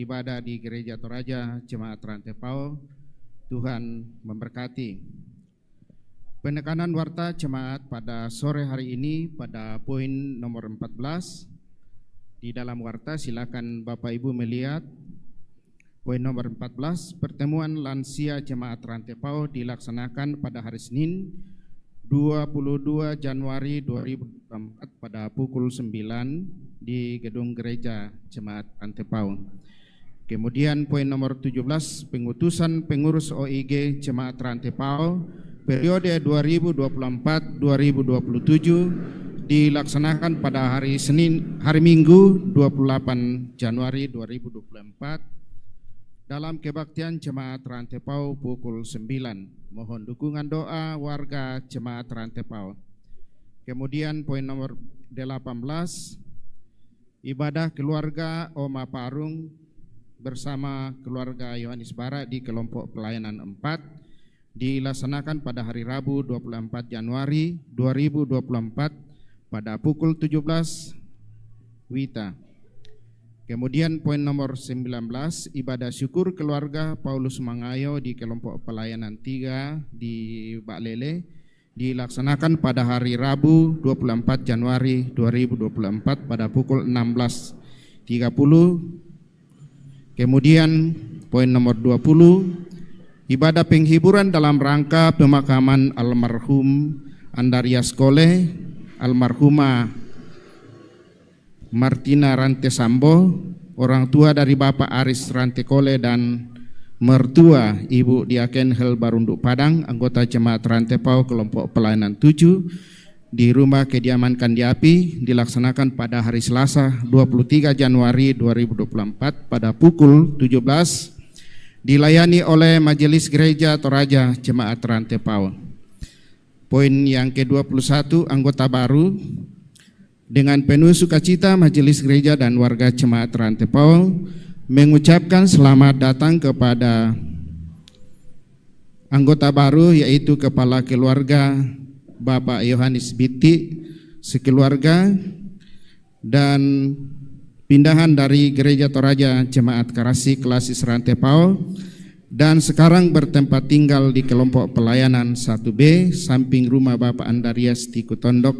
beribadah di Gereja Toraja Jemaat Rantepao. Tuhan memberkati. Penekanan warta jemaat pada sore hari ini pada poin nomor 14. Di dalam warta silakan Bapak Ibu melihat poin nomor 14, pertemuan lansia Jemaat Rantepao dilaksanakan pada hari Senin 22 Januari 2024 pada pukul 9 di Gedung Gereja Jemaat Rantepao. Kemudian poin nomor 17, pengutusan pengurus OIG Jemaat Rantepao periode 2024-2027 dilaksanakan pada hari Minggu 28 Januari 2024 dalam kebaktian Jemaat Rantepao pukul 9. Mohon dukungan doa warga Jemaat Rantepao. Kemudian poin nomor 18, ibadah keluarga Oma Parung bersama keluarga Yohanes Bara di kelompok pelayanan 4 dilaksanakan pada hari Rabu 24 Januari 2024 pada pukul 17 WITA. Kemudian poin nomor 19, ibadah syukur keluarga Paulus Mangayo di kelompok pelayanan 3 di Baklele dilaksanakan pada hari Rabu 24 Januari 2024 pada pukul 16.30. Kemudian poin nomor 20, ibadah penghiburan dalam rangka pemakaman almarhum Andarias Kole, almarhumah Martina Rante Sambo, orang tua dari Bapak Aris Rante Kole dan mertua Ibu Diaken Hel Barunduk Padang, anggota Jemaat Rantepao kelompok pelayanan 7 di rumah kediaman Kandiapi dilaksanakan pada hari Selasa 23 Januari 2024 pada pukul 17 dilayani oleh Majelis Gereja Toraja Jemaat Rantepao. Poin yang ke-21, anggota baru. Dengan penuh sukacita Majelis Gereja dan warga Jemaat Rantepao mengucapkan selamat datang kepada anggota baru, yaitu Kepala Keluarga Bapak Yohanes Biti sekeluarga dan pindahan dari Gereja Toraja Jemaat Karasi Klasis Rantepao dan sekarang bertempat tinggal di kelompok pelayanan 1B samping rumah Bapak Andarias di Kutondok.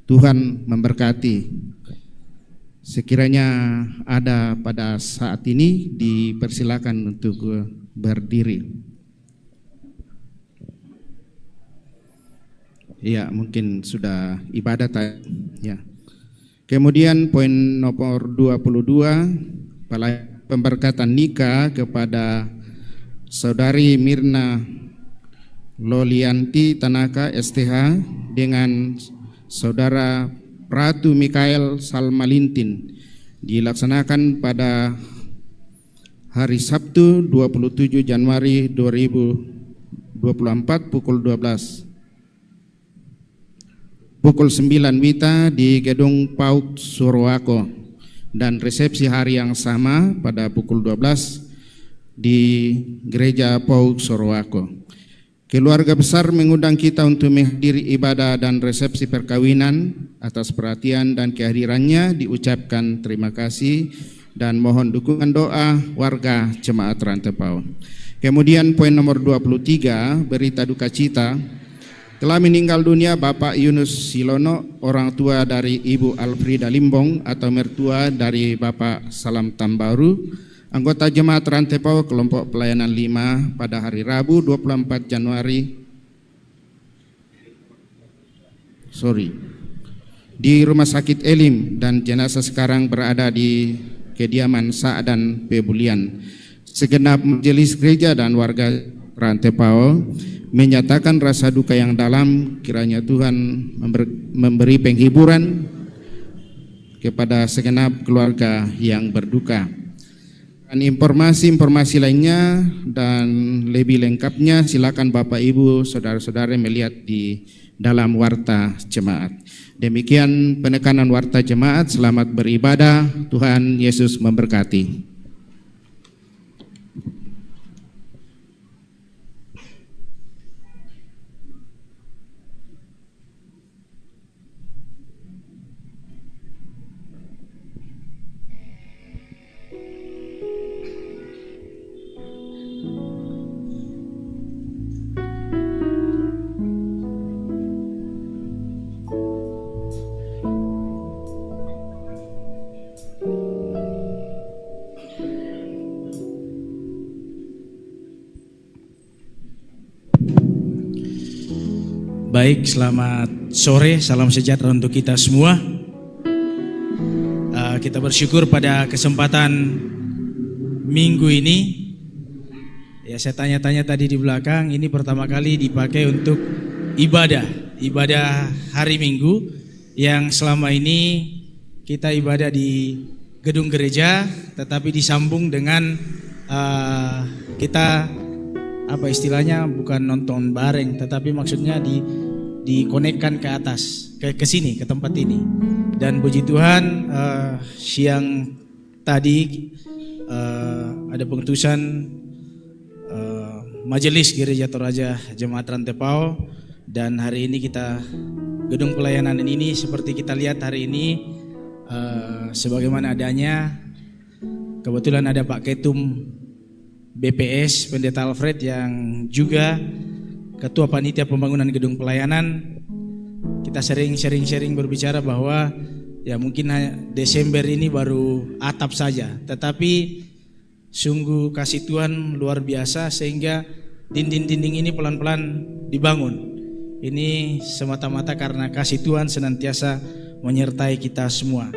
Tuhan memberkati. Sekiranya ada pada saat ini dipersilakan untuk berdiri. Ya, mungkin sudah ibadat ya. Kemudian poin nomor 22, pemberkatan nikah kepada Saudari Mirna Lolianti Tanaka STH dengan Saudara Ratu Mikael Salmalintin dilaksanakan pada hari Sabtu 27 Januari 2024 pukul 9 WITA di Gedung PAUD Surowako dan resepsi hari yang sama pada pukul 12 di Gereja PAUD Surowako. Keluarga besar mengundang kita untuk menghadiri ibadah dan resepsi perkawinan. Atas perhatian dan kehadirannya diucapkan terima kasih dan mohon dukungan doa warga Jemaat Rantepao. Kemudian poin nomor 23, berita duka cita. Telah meninggal dunia Bapak Yunus Silono, orang tua dari Ibu Alfrida Limbong atau mertua dari Bapak Salam Tambaru, anggota Jemaat Rantepao kelompok pelayanan 5 pada hari Rabu 24 Januari di Rumah Sakit Elim dan jenazah sekarang berada di kediaman Sa'dan Pebulian. Segenap majelis gereja dan warga Rantepao menyatakan rasa duka yang dalam, kiranya Tuhan memberi penghiburan kepada segenap keluarga yang berduka. Dan informasi lainnya dan lebih lengkapnya silakan Bapak Ibu saudara-saudara melihat di dalam warta jemaat. Demikian penekanan warta jemaat. Selamat beribadah. Tuhan Yesus memberkati. Baik, selamat sore, salam sejahtera untuk kita semua. Kita bersyukur pada kesempatan minggu ini. Ya, saya tanya-tanya tadi di belakang, ini pertama kali dipakai untuk ibadah hari Minggu yang selama ini kita ibadah di gedung gereja, tetapi disambung dengan kita apa istilahnya, bukan nonton bareng, tetapi maksudnya dikonekkan ke atas, ke sini, ke tempat ini. Dan puji Tuhan, siang tadi ada pengutusan Majelis Gereja Toraja Jemaat Rantepao, dan hari ini kita gedung pelayanan ini seperti kita lihat hari ini sebagaimana adanya. Kebetulan ada Pak Ketum BPS Pendeta Alfred yang juga Ketua Panitia Pembangunan Gedung Pelayanan. Kita sering sharing berbicara bahwa ya mungkin Desember ini baru atap saja, tetapi sungguh kasih Tuhan luar biasa sehingga dinding-dinding ini pelan-pelan dibangun. Ini semata-mata karena kasih Tuhan senantiasa menyertai kita semua.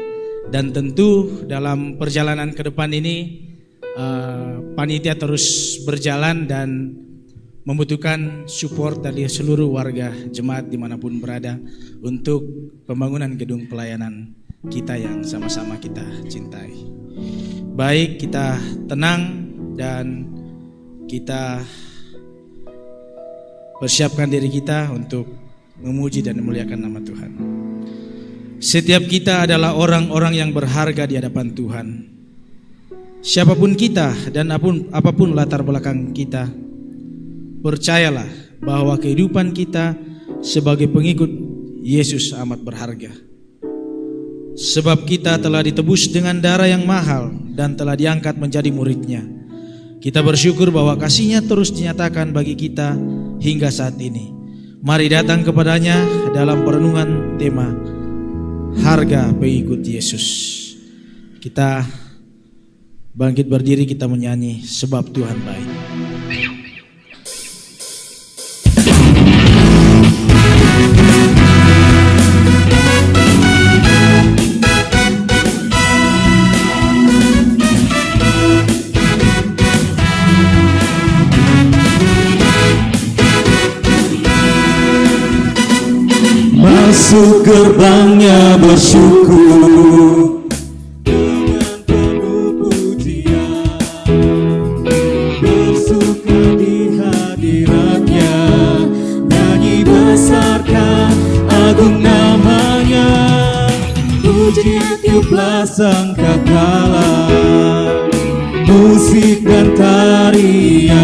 Dan tentu dalam perjalanan ke depan ini panitia terus berjalan dan membutuhkan support dari seluruh warga jemaat dimanapun berada untuk pembangunan gedung pelayanan kita yang sama-sama kita cintai. Baik, kita tenang dan kita persiapkan diri kita untuk memuji dan memuliakan nama Tuhan. Setiap kita adalah orang-orang yang berharga di hadapan Tuhan. Siapapun kita dan apapun latar belakang kita, percayalah bahwa kehidupan kita sebagai pengikut Yesus amat berharga. Sebab kita telah ditebus dengan darah yang mahal dan telah diangkat menjadi murid-Nya. Kita bersyukur bahwa kasih-Nya terus dinyatakan bagi kita hingga saat ini. Mari datang kepadanya dalam perenungan tema harga pengikut Yesus. Kita bangkit berdiri, kita menyanyi sebab Tuhan baik. Masuk gerbangnya bersyukur dengan penuh pujian, bersuka di hadiratnya, nyanyi besarkan agung namanya, pujian tiuplah sangkakala, musik dan tarian.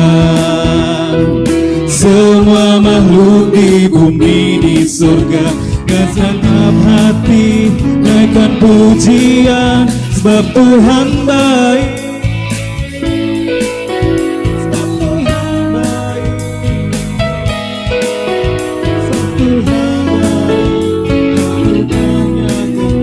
Semua makhluk di bumi di surga dan segenap hati naikkan pujian, sebab Tuhan baik, sebab Tuhan baik, sebab Tuhan baik, hanya kekal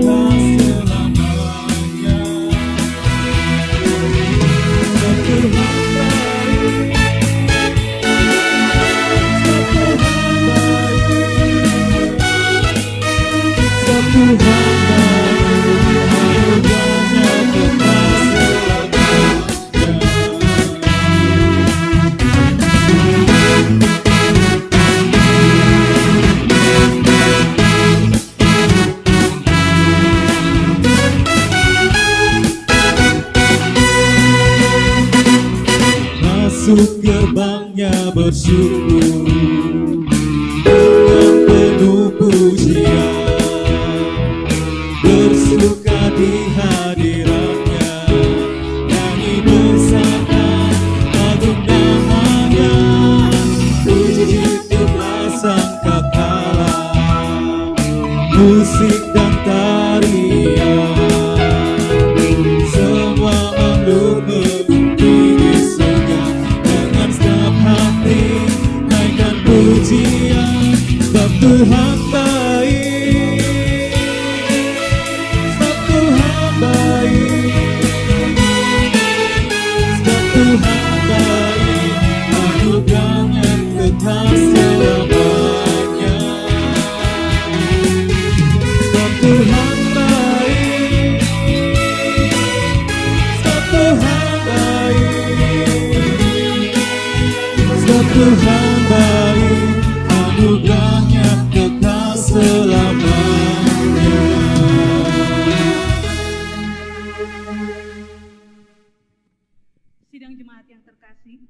selamanya, sebab Tuhan baik. Masuk gerbangnya bersyukur dengan penuh pujian, bersuka di hadiratnya, nyanyi besarkan agung namanya, puji tiuplah sangkakala, musik dan tarian. Semua makhluk berkumpul di surga dengan segenap hati naikkan pujian, sebab Tuhan baik, sebab Tuhan baik. Tuhan baik, anugerahnya kekal selamanya. Sidang jemaat yang terkasih,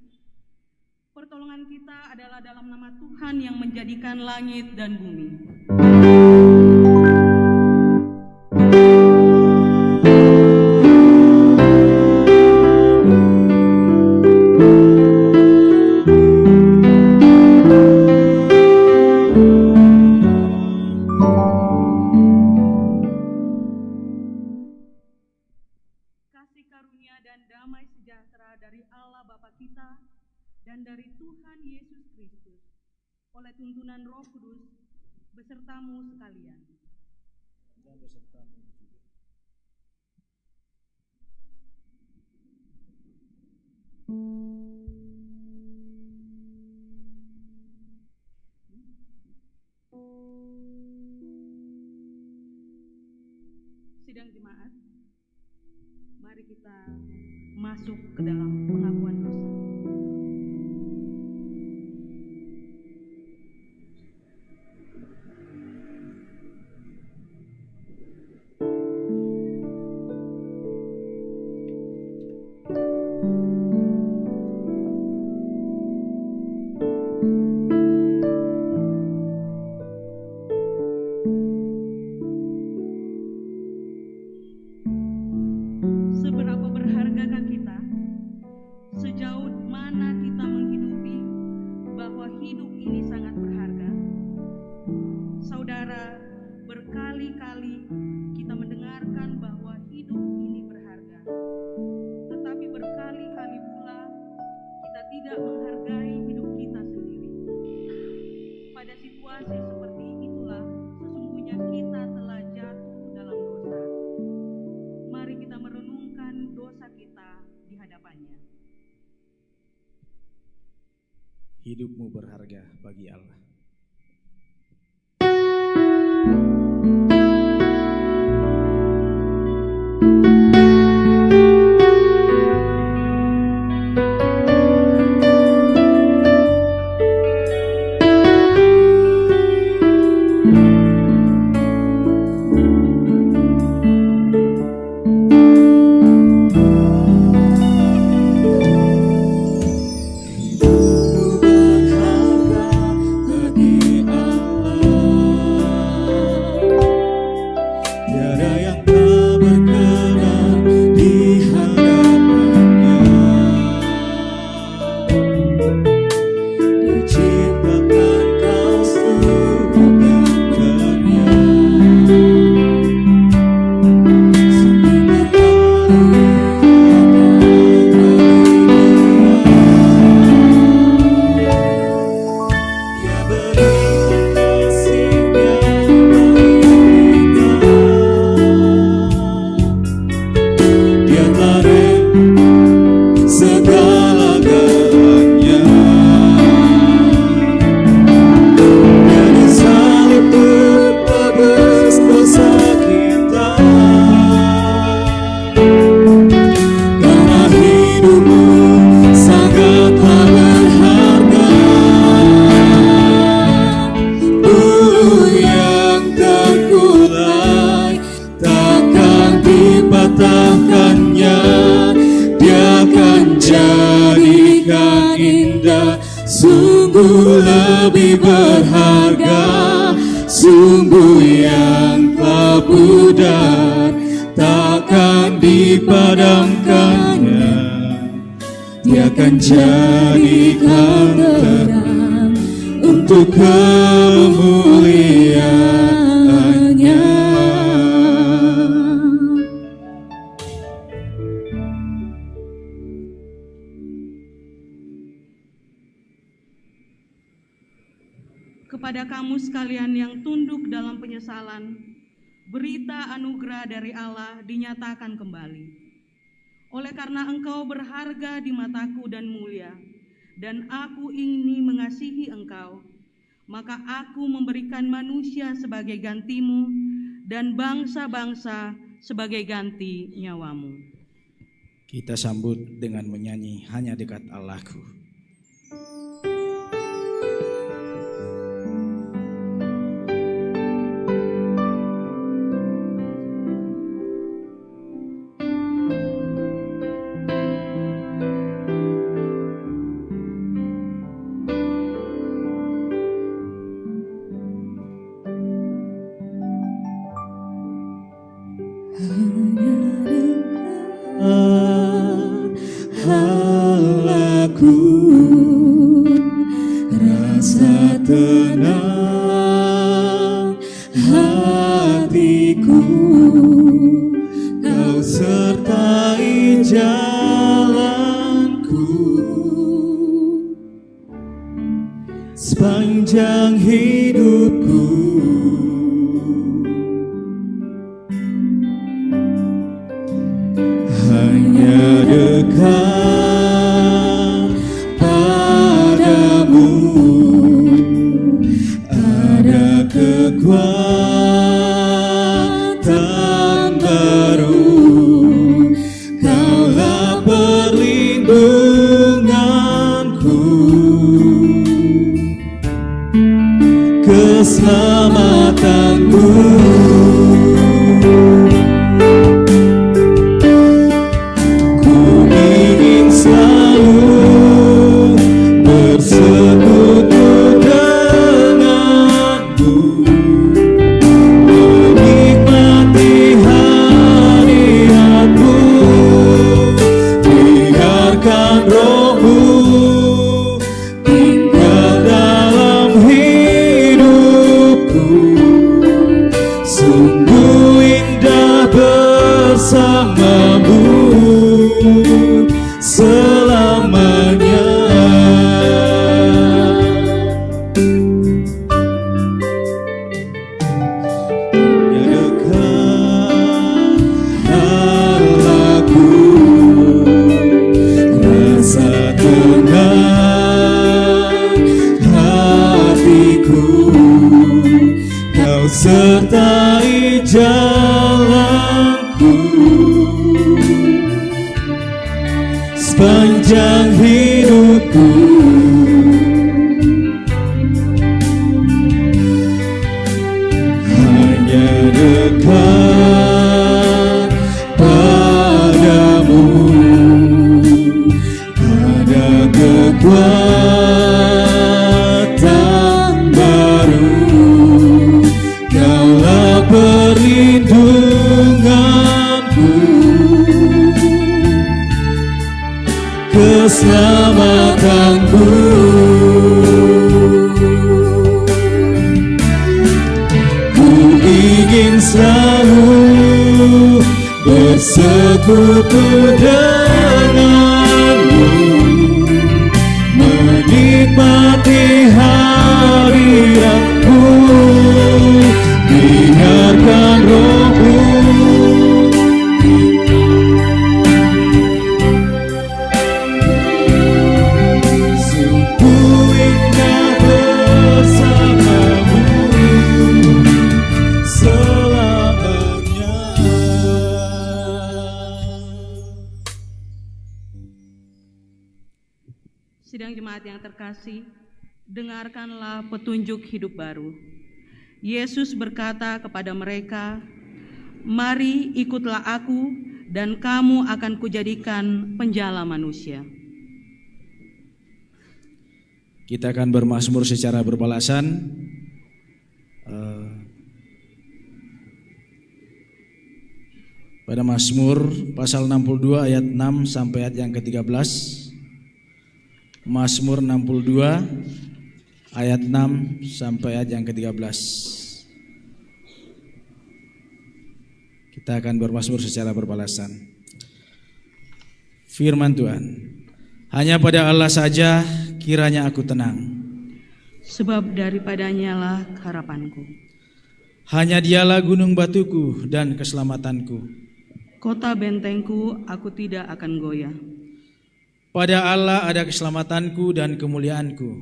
pertolongan kita adalah dalam nama Tuhan yang menjadikan langit dan bumi. Kasih karunia dan damai sejahtera dari Allah Bapa kita dan dari Tuhan Yesus Kristus oleh tuntunan Roh Kudus besertamu sekalian. Dan besertamu juga. Sidang jemaat, mari kita masuk ke dalam pengakuan dosa. Seberapa berhargakah kita? Sejauh mana kita menghidupi bahwa hidup ini sangat berharga? Saudara, berkali-kali kita mendengarkan bahwa hidup ini berharga. Tetapi berkali-kali pula kita tidak menghargai hidup kita sendiri. Pada situasi seperti itulah sesungguhnya kita telah jatuh dalam dosa. Mari kita merenungkan dosa kita di hadapannya. Hidupmu berharga bagi Allah. Sungguh lebih berharga, sungguh yang tak pudar, takkan dipadamkannya. Dia akan jadikan terang untuk kemuliaan-Nya. Kepada kamu sekalian yang tunduk dalam penyesalan, berita anugerah dari Allah dinyatakan kembali. Oleh karena engkau berharga di mataku dan mulia, dan aku ingin mengasihi engkau, maka aku memberikan manusia sebagai gantimu dan bangsa-bangsa sebagai ganti nyawamu. Kita sambut dengan menyanyi Hanya Dekat Allahku. Allahku, rasa tenang hatiku, Kau sertai jalanku sepanjang hidupku. Hanya dekat padamu ada kekuatan baru. Kaulah perlindunganku, keselamatanku. Bersekutu denganmu, menikmati hadiratmu, biarkan Roh-Mu tinggal dalam hidupku. Sungguh indah bersamamu selamanya. Sertai jalanku sepanjang hidupku. Hanya dekat padamu ada kekuatan baru. Kaulah perlindunganku, keselamatanku. Ku ingin selalu bersekutu denganmu, menikmati hadiratmu, biarkan Roh-Mu sungguh indah bersamamu selamanya. Sidang jemaat yang terkasih, dengarkanlah petunjuk hidup baru. Yesus berkata kepada mereka, "Mari ikutlah aku dan kamu akan kujadikan penjala manusia." Kita akan bermazmur secara berbalasan. Pada Mazmur pasal 62 ayat 6 sampai ayat yang ke-13. Mazmur 62 ayat 6 sampai ayat yang ke-13. Kita akan bermazmur secara berbalasan. Firman Tuhan, hanya pada Allah saja kiranya aku tenang, sebab daripadanya lah harapanku. hanya Dialah gunung batuku dan keselamatanku. Kota bentengku, aku tidak akan goyah. Pada Allah ada keselamatanku dan kemuliaanku.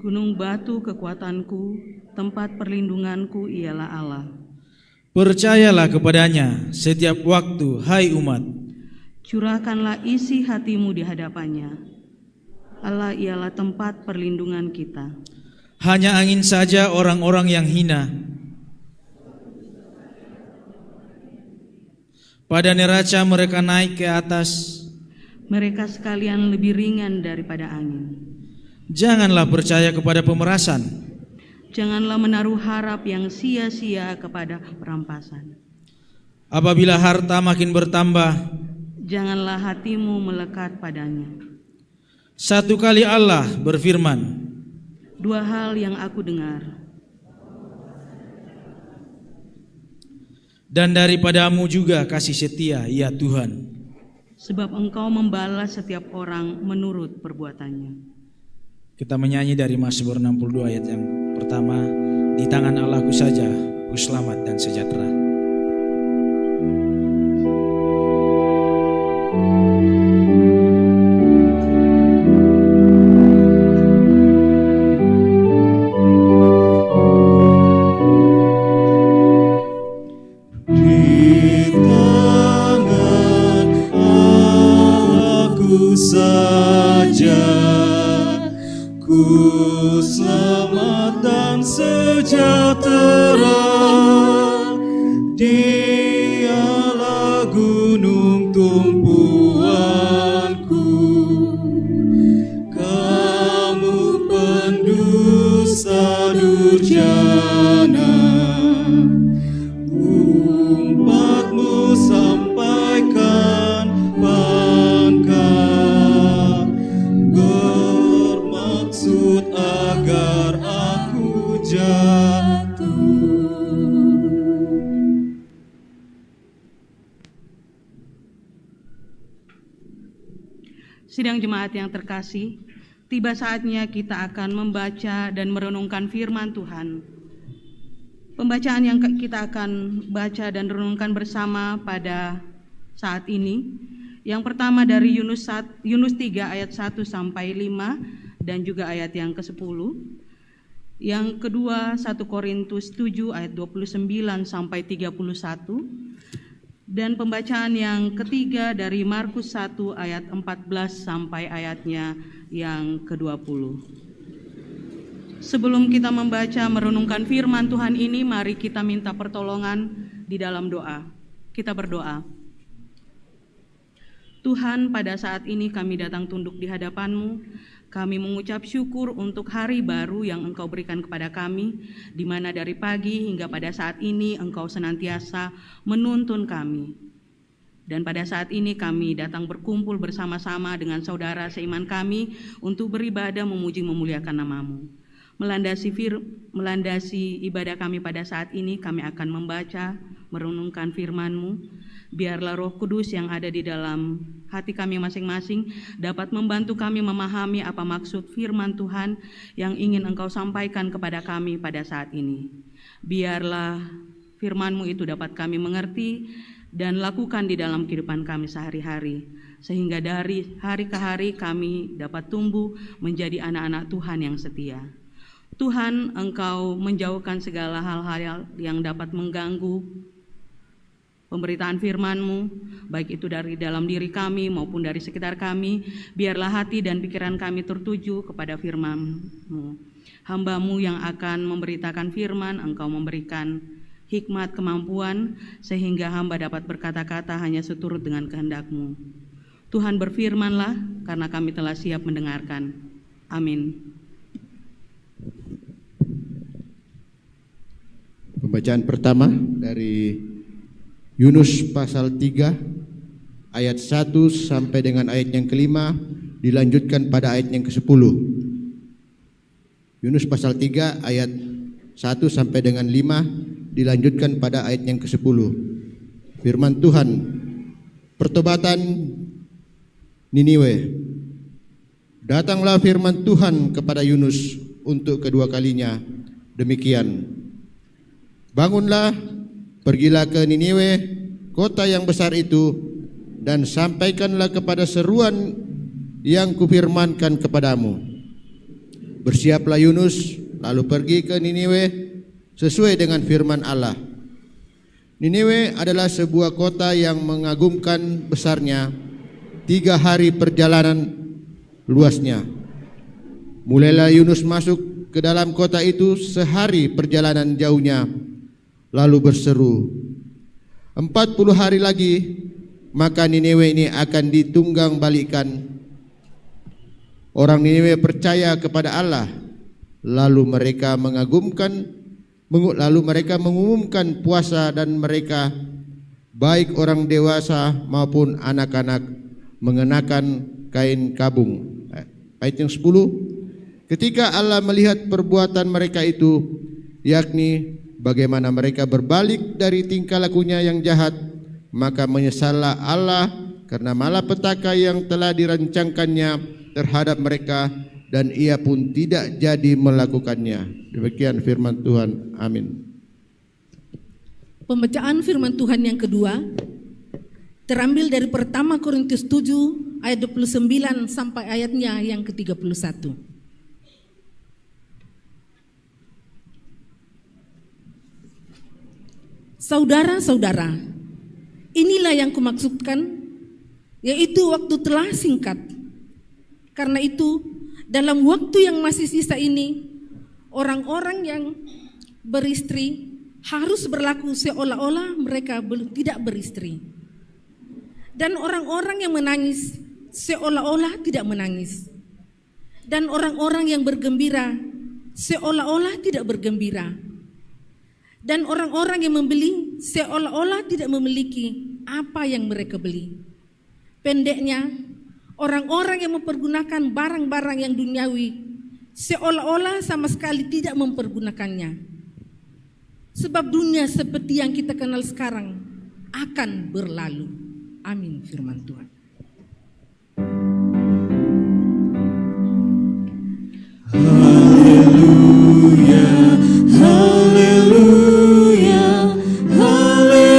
Gunung batu kekuatanku, tempat perlindunganku ialah Allah. Percayalah kepadanya setiap waktu, hai umat. Curahkanlah isi hatimu di hadapannya. Allah ialah tempat perlindungan kita. Hanya angin saja orang-orang yang hina. Pada neraca mereka naik ke atas. Mereka sekalian lebih ringan daripada angin. Janganlah percaya kepada pemerasan. Janganlah menaruh harap yang sia-sia kepada perampasan. Apabila harta makin bertambah, janganlah hatimu melekat padanya. Satu kali Allah berfirman, Dua hal yang aku dengar, dan daripadamu juga kasih setia, ya Tuhan. sebab Engkau membalas setiap orang menurut perbuatannya. Kita menyanyi dari Mazmur 62 ayat yang pertama, di tangan Allahku saja ku selamat dan sejahtera. Di tangan Allahku saja ku selamat dan sejahtera. Dialah gunung tumpuanku, kamu pendusta durjana. Umpatmu sampaikan bangka, bermaksud agar aku jatuh. Sidang jemaat yang terkasih, tiba saatnya kita akan membaca dan merenungkan firman Tuhan. Pembacaan yang kita akan baca dan renungkan bersama pada saat ini, yang pertama dari Yunus 3 ayat 1 sampai 5 dan juga ayat yang ke-10. Yang kedua 1 Korintus 7 ayat 29 sampai 31. Dan pembacaan yang ketiga dari Markus 1 ayat 14 sampai ayatnya yang ke-20. Sebelum kita membaca merenungkan firman Tuhan ini, mari kita minta pertolongan di dalam doa. Kita berdoa. Tuhan, pada saat ini kami datang tunduk di hadapan-Mu. Kami mengucap syukur untuk hari baru yang Engkau berikan kepada kami, di mana dari pagi hingga pada saat ini Engkau senantiasa menuntun kami. Dan pada saat ini kami datang berkumpul bersama-sama dengan saudara seiman kami untuk beribadah memuji memuliakan nama-Mu. Melandasi ibadah kami pada saat ini, kami akan membaca, merenungkan firman-Mu. Biarlah Roh Kudus yang ada di dalam hati kami masing-masing dapat membantu kami memahami apa maksud firman Tuhan yang ingin Engkau sampaikan kepada kami pada saat ini. Biarlah firman-Mu itu dapat kami mengerti dan lakukan di dalam kehidupan kami sehari-hari, sehingga dari hari ke hari kami dapat tumbuh menjadi anak-anak Tuhan yang setia. Tuhan, Engkau menjauhkan segala hal-hal yang dapat mengganggu pemberitaan firman-Mu, baik itu dari dalam diri kami maupun dari sekitar kami. Biarlah hati dan pikiran kami tertuju kepada firman-Mu. Hamba-Mu yang akan memberitakan firman, Engkau memberikan hikmat, kemampuan, sehingga hamba dapat berkata-kata hanya seturut dengan kehendak-Mu. Tuhan, berfirmanlah, karena kami telah siap mendengarkan. Amin. Pembacaan pertama dari Yunus pasal 3 ayat 1 sampai dengan ayat yang ke-5, dilanjutkan pada ayat yang ke-10. Yunus pasal 3 ayat 1 sampai dengan 5, dilanjutkan pada ayat yang ke-10. Firman Tuhan, pertobatan Niniwe. Datanglah firman Tuhan kepada Yunus untuk kedua kalinya, demikian. Bangunlah, pergilah ke Niniwe, kota yang besar itu, dan sampaikanlah kepada seruan yang kufirmankan kepadamu. Bersiaplah Yunus, lalu pergi ke Niniwe sesuai dengan firman Allah. Niniwe adalah sebuah kota yang mengagumkan besarnya, 3 hari perjalanan luasnya. Mulailah Yunus masuk ke dalam kota itu sehari perjalanan jauhnya, lalu berseru, 40 hari lagi, maka Niniwe ini akan ditunggang balikan. Orang Niniwe percaya kepada Allah, lalu mereka mengumumkan puasa dan mereka baik orang dewasa maupun anak-anak mengenakan kain kabung. Ayat yang 10, ketika Allah melihat perbuatan mereka itu, yakni bagaimana mereka berbalik dari tingkah lakunya yang jahat, maka menyesallah Allah karena malapetaka yang telah dirancangkannya terhadap mereka, dan ia pun tidak jadi melakukannya. Demikian firman Tuhan. Amin. Pembacaan firman Tuhan yang kedua terambil dari pertama Korintus 7 ayat 29 sampai ayatnya yang ke-31. Saudara-saudara, inilah yang kumaksudkan, yaitu waktu telah singkat. Karena itu, dalam waktu yang masih sisa ini, orang-orang yang beristri harus berlaku seolah-olah mereka tidak beristri. Dan orang-orang yang menangis seolah-olah tidak menangis. Dan orang-orang yang bergembira seolah-olah tidak bergembira. Dan orang-orang yang membeli seolah-olah tidak memiliki apa yang mereka beli. Pendeknya, orang-orang yang mempergunakan barang-barang yang duniawi seolah-olah sama sekali tidak mempergunakannya. Sebab dunia seperti yang kita kenal sekarang akan berlalu. Amin firman Tuhan. Haleluya, haleluya, haleluya.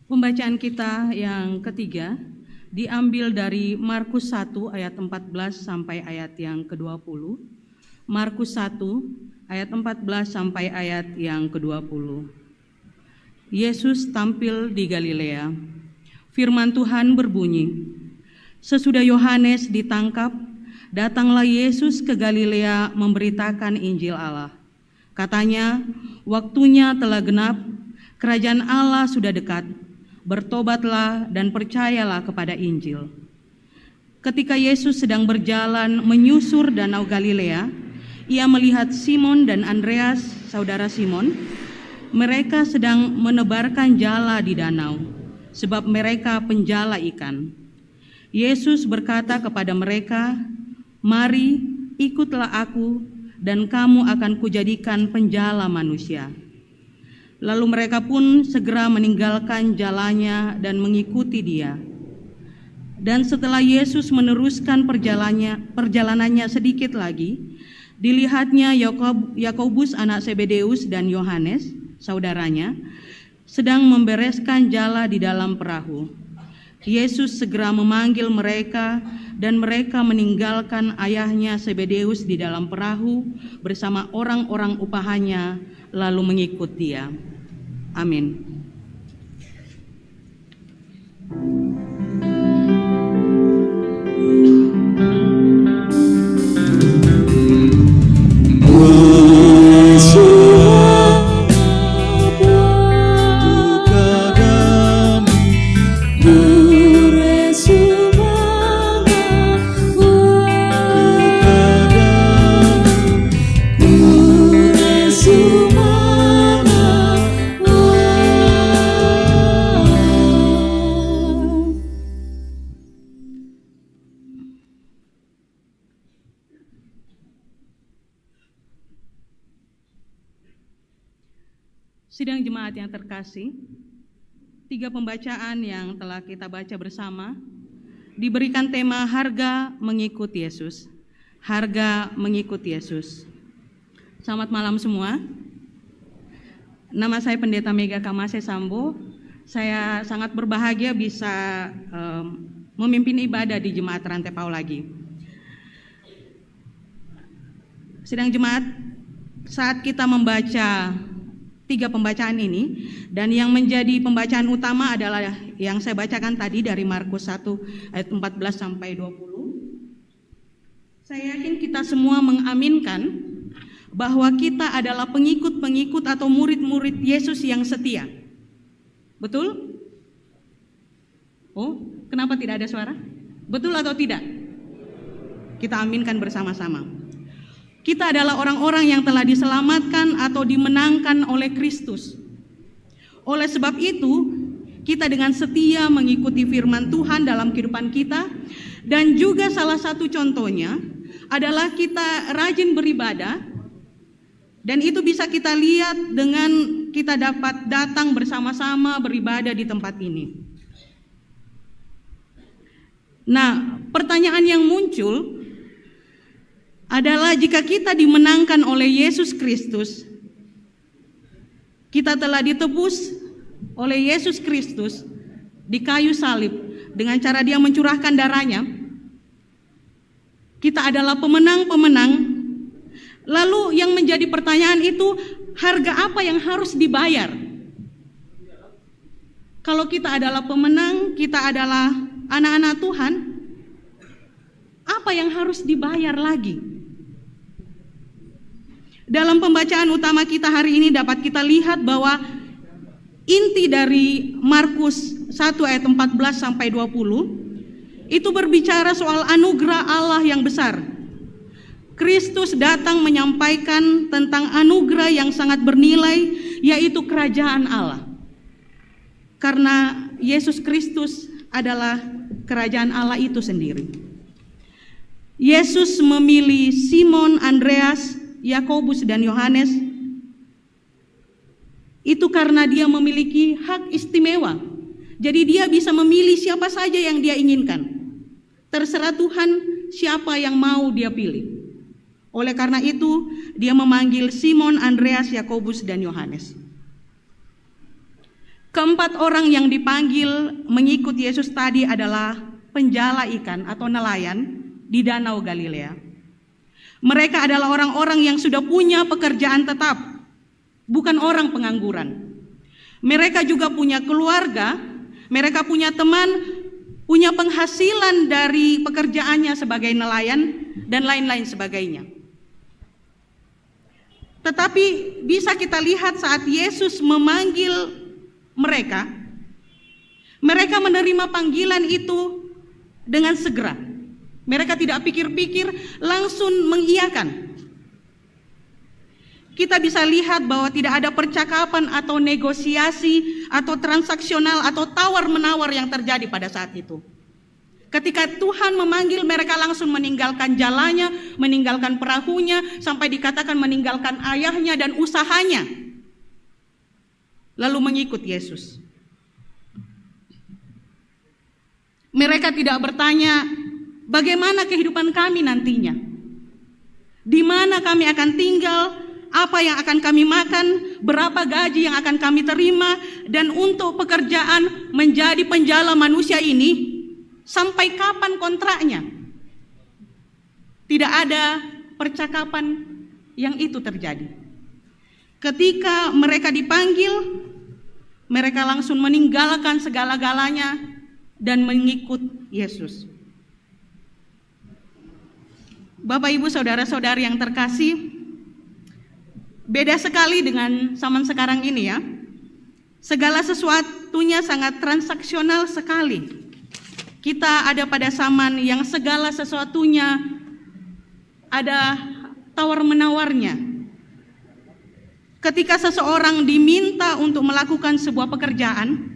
Pembacaan kita yang ketiga diambil dari Markus 1 ayat 14 sampai ayat yang ke-20. Markus 1 ayat 14 sampai ayat yang ke-20. Yesus tampil di Galilea. Firman Tuhan berbunyi, sesudah Yohanes ditangkap, datanglah Yesus ke Galilea memberitakan Injil Allah. Katanya, waktunya telah genap, kerajaan Allah sudah dekat. Bertobatlah dan percayalah kepada Injil. Ketika Yesus sedang berjalan menyusur danau Galilea, ia melihat Simon dan Andreas, saudara Simon. Mereka sedang menebarkan jala di danau, sebab mereka penjala ikan. Yesus berkata kepada mereka, "Mari, ikutlah aku, dan kamu akan kujadikan penjala manusia." Lalu mereka pun segera meninggalkan jalannya dan mengikuti dia. Dan setelah Yesus meneruskan perjalanannya sedikit lagi, dilihatnya Yakobus anak Zebedeus dan Yohanes, saudaranya, sedang membereskan jala di dalam perahu. Yesus segera memanggil mereka, dan mereka meninggalkan ayahnya Zebedeus di dalam perahu bersama orang-orang upahannya, lalu mengikut dia. Amin. Sidang jemaat yang terkasih, 3 pembacaan yang telah kita baca bersama diberikan tema harga mengikut Yesus. Harga mengikut Yesus. Selamat malam semua. Nama saya Pendeta Mega Kamase Sambo. Saya sangat berbahagia bisa memimpin ibadah di Jemaat Rantepau lagi. Sidang jemaat, saat kita membaca 3 pembacaan ini, dan yang menjadi pembacaan utama adalah yang saya bacakan tadi dari Markus 1 ayat 14 sampai 20. Saya yakin kita semua mengaminkan bahwa kita adalah pengikut-pengikut atau murid-murid Yesus yang setia. Betul? Oh, kenapa tidak ada suara? Betul atau tidak? Kita aminkan bersama-sama. Kita adalah orang-orang yang telah diselamatkan atau dimenangkan oleh Kristus. Oleh sebab itu, kita dengan setia mengikuti firman Tuhan dalam kehidupan kita, dan juga salah satu contohnya adalah kita rajin beribadah, dan itu bisa kita lihat dengan kita dapat datang bersama-sama beribadah di tempat ini. Nah, pertanyaan yang muncul adalah jika kita dimenangkan oleh Yesus Kristus, kita telah ditebus oleh Yesus Kristus di kayu salib dengan cara Dia mencurahkan darahnya, kita adalah pemenang-pemenang. Lalu yang menjadi pertanyaan itu, harga apa yang harus dibayar? Kalau kita adalah pemenang, kita adalah anak-anak Tuhan, apa yang harus dibayar lagi? Dalam pembacaan utama kita hari ini dapat kita lihat bahwa inti dari Markus 1 ayat 14 sampai 20 itu berbicara soal anugerah Allah yang besar. Kristus datang menyampaikan tentang anugerah yang sangat bernilai, yaitu kerajaan Allah. Karena Yesus Kristus adalah kerajaan Allah itu sendiri. Yesus memilih Simon, Andreas, Yakobus dan Yohanes itu karena Dia memiliki hak istimewa. Jadi Dia bisa memilih siapa saja yang Dia inginkan. Terserah Tuhan siapa yang mau Dia pilih. Oleh karena itu Dia memanggil Simon, Andreas, Yakobus dan Yohanes. Keempat orang yang dipanggil mengikut Yesus tadi adalah penjala ikan atau nelayan di Danau Galilea. Mereka adalah orang-orang yang sudah punya pekerjaan tetap, bukan orang pengangguran. Mereka juga punya keluarga, mereka punya teman, punya penghasilan dari pekerjaannya sebagai nelayan dan lain-lain sebagainya. Tetapi bisa kita lihat saat Yesus memanggil mereka, mereka menerima panggilan itu dengan segera. Mereka tidak pikir-pikir, langsung mengiyakan. Kita bisa lihat bahwa tidak ada percakapan atau negosiasi atau transaksional atau tawar-menawar yang terjadi pada saat itu. Ketika Tuhan memanggil, mereka langsung meninggalkan jalannya, meninggalkan perahunya, sampai dikatakan meninggalkan ayahnya dan usahanya, lalu mengikut Yesus. Mereka tidak bertanya, bagaimana kehidupan kami nantinya? Di mana kami akan tinggal? Apa yang akan kami makan? Berapa gaji yang akan kami terima? Dan untuk pekerjaan menjadi penjala manusia ini, sampai kapan kontraknya? Tidak ada percakapan yang itu terjadi. Ketika mereka dipanggil, mereka langsung meninggalkan segala-galanya dan mengikut Yesus. Bapak, Ibu, saudara-saudari yang terkasih, beda sekali dengan zaman sekarang ini ya. Segala sesuatunya sangat transaksional sekali. Kita ada pada zaman yang segala sesuatunya ada tawar-menawarnya. Ketika seseorang diminta untuk melakukan sebuah pekerjaan,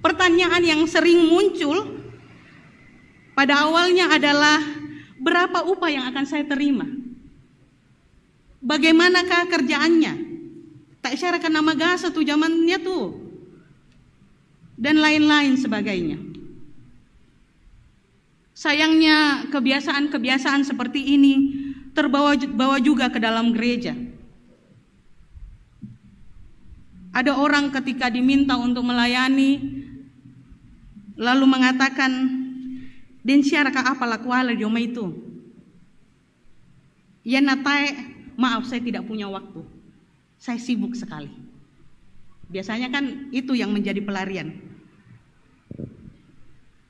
pertanyaan yang sering muncul pada awalnya adalah, berapa upah yang akan saya terima? Bagaimanakah kerjaannya? Tak syarakan nama gasa tuh zamannya tuh. Dan lain-lain sebagainya. Sayangnya kebiasaan-kebiasaan seperti ini terbawa juga ke dalam gereja. Ada orang ketika diminta untuk melayani lalu mengatakan, "Den syaraka apa lakuala di rumah itu?" Ya natai, maaf saya tidak punya waktu. Saya sibuk sekali. Biasanya kan itu yang menjadi pelarian.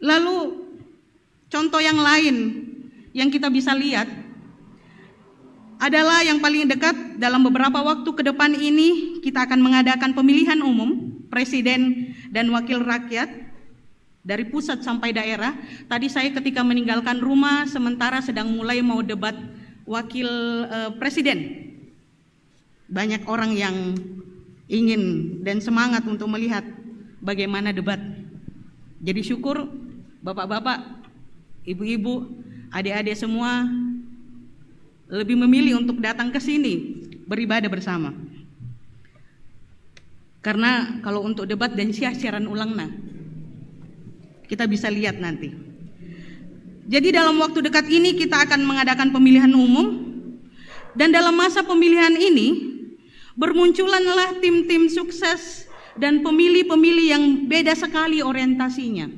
Lalu contoh yang lain yang kita bisa lihat adalah yang paling dekat dalam beberapa waktu ke depan ini kita akan mengadakan pemilihan umum presiden dan wakil rakyat. dari pusat sampai daerah. Tadi saya ketika meninggalkan rumah sementara sedang mulai mau debat wakil presiden. Banyak orang yang ingin dan semangat untuk melihat bagaimana debat. Jadi syukur bapak-bapak, ibu-ibu, adik-adik semua lebih memilih untuk datang ke sini beribadah bersama. Karena kalau untuk debat dan siaran ulang kita bisa lihat nanti. Jadi dalam waktu dekat ini kita akan mengadakan pemilihan umum, dan dalam masa pemilihan ini bermunculanlah tim-tim sukses dan pemilih-pemilih yang beda sekali orientasinya.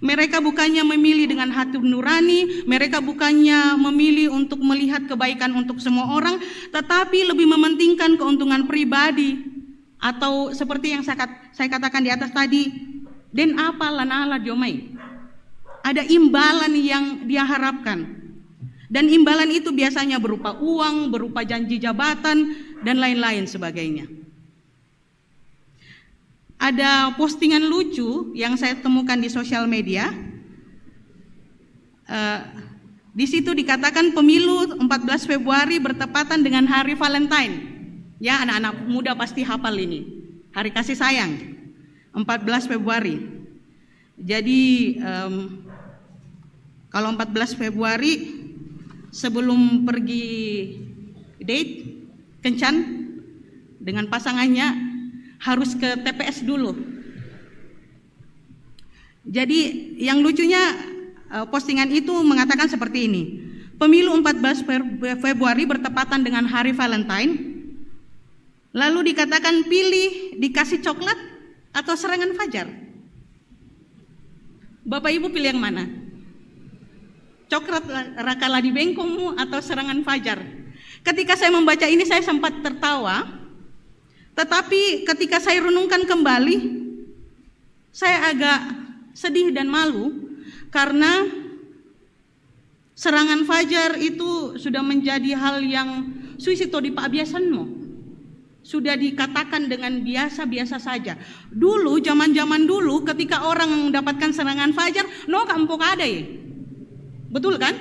Mereka bukannya memilih dengan hati nurani, mereka bukannya memilih untuk melihat kebaikan untuk semua orang, tetapi lebih mementingkan keuntungan pribadi, atau seperti yang saya katakan di atas tadi, den apalan ala jomai. Ada imbalan yang dia harapkan, dan imbalan itu biasanya berupa uang, berupa janji jabatan, dan lain-lain sebagainya. Ada postingan lucu yang saya temukan di sosial media. Di situ dikatakan pemilu 14 Februari bertepatan dengan hari Valentine. Ya, anak-anak muda pasti hafal ini. Hari kasih sayang, 14 Februari. Jadi kalau 14 Februari sebelum pergi date kencan dengan pasangannya harus ke TPS dulu. Jadi yang lucunya postingan itu mengatakan seperti ini. Pemilu 14 Februari bertepatan dengan hari Valentine. Lalu dikatakan pilih dikasih coklat atau serangan fajar. Bapak Ibu pilih yang mana? Coklat rakala di bengkongmu atau serangan fajar? Ketika saya membaca ini saya sempat tertawa. Tetapi ketika saya renungkan kembali, saya agak sedih dan malu karena serangan fajar itu sudah menjadi hal yang suisito di paabiasanmu. Sudah dikatakan dengan biasa-biasa saja. Dulu, zaman-zaman dulu ketika orang mendapatkan serangan fajar, no kampung ada ya. Betul kan?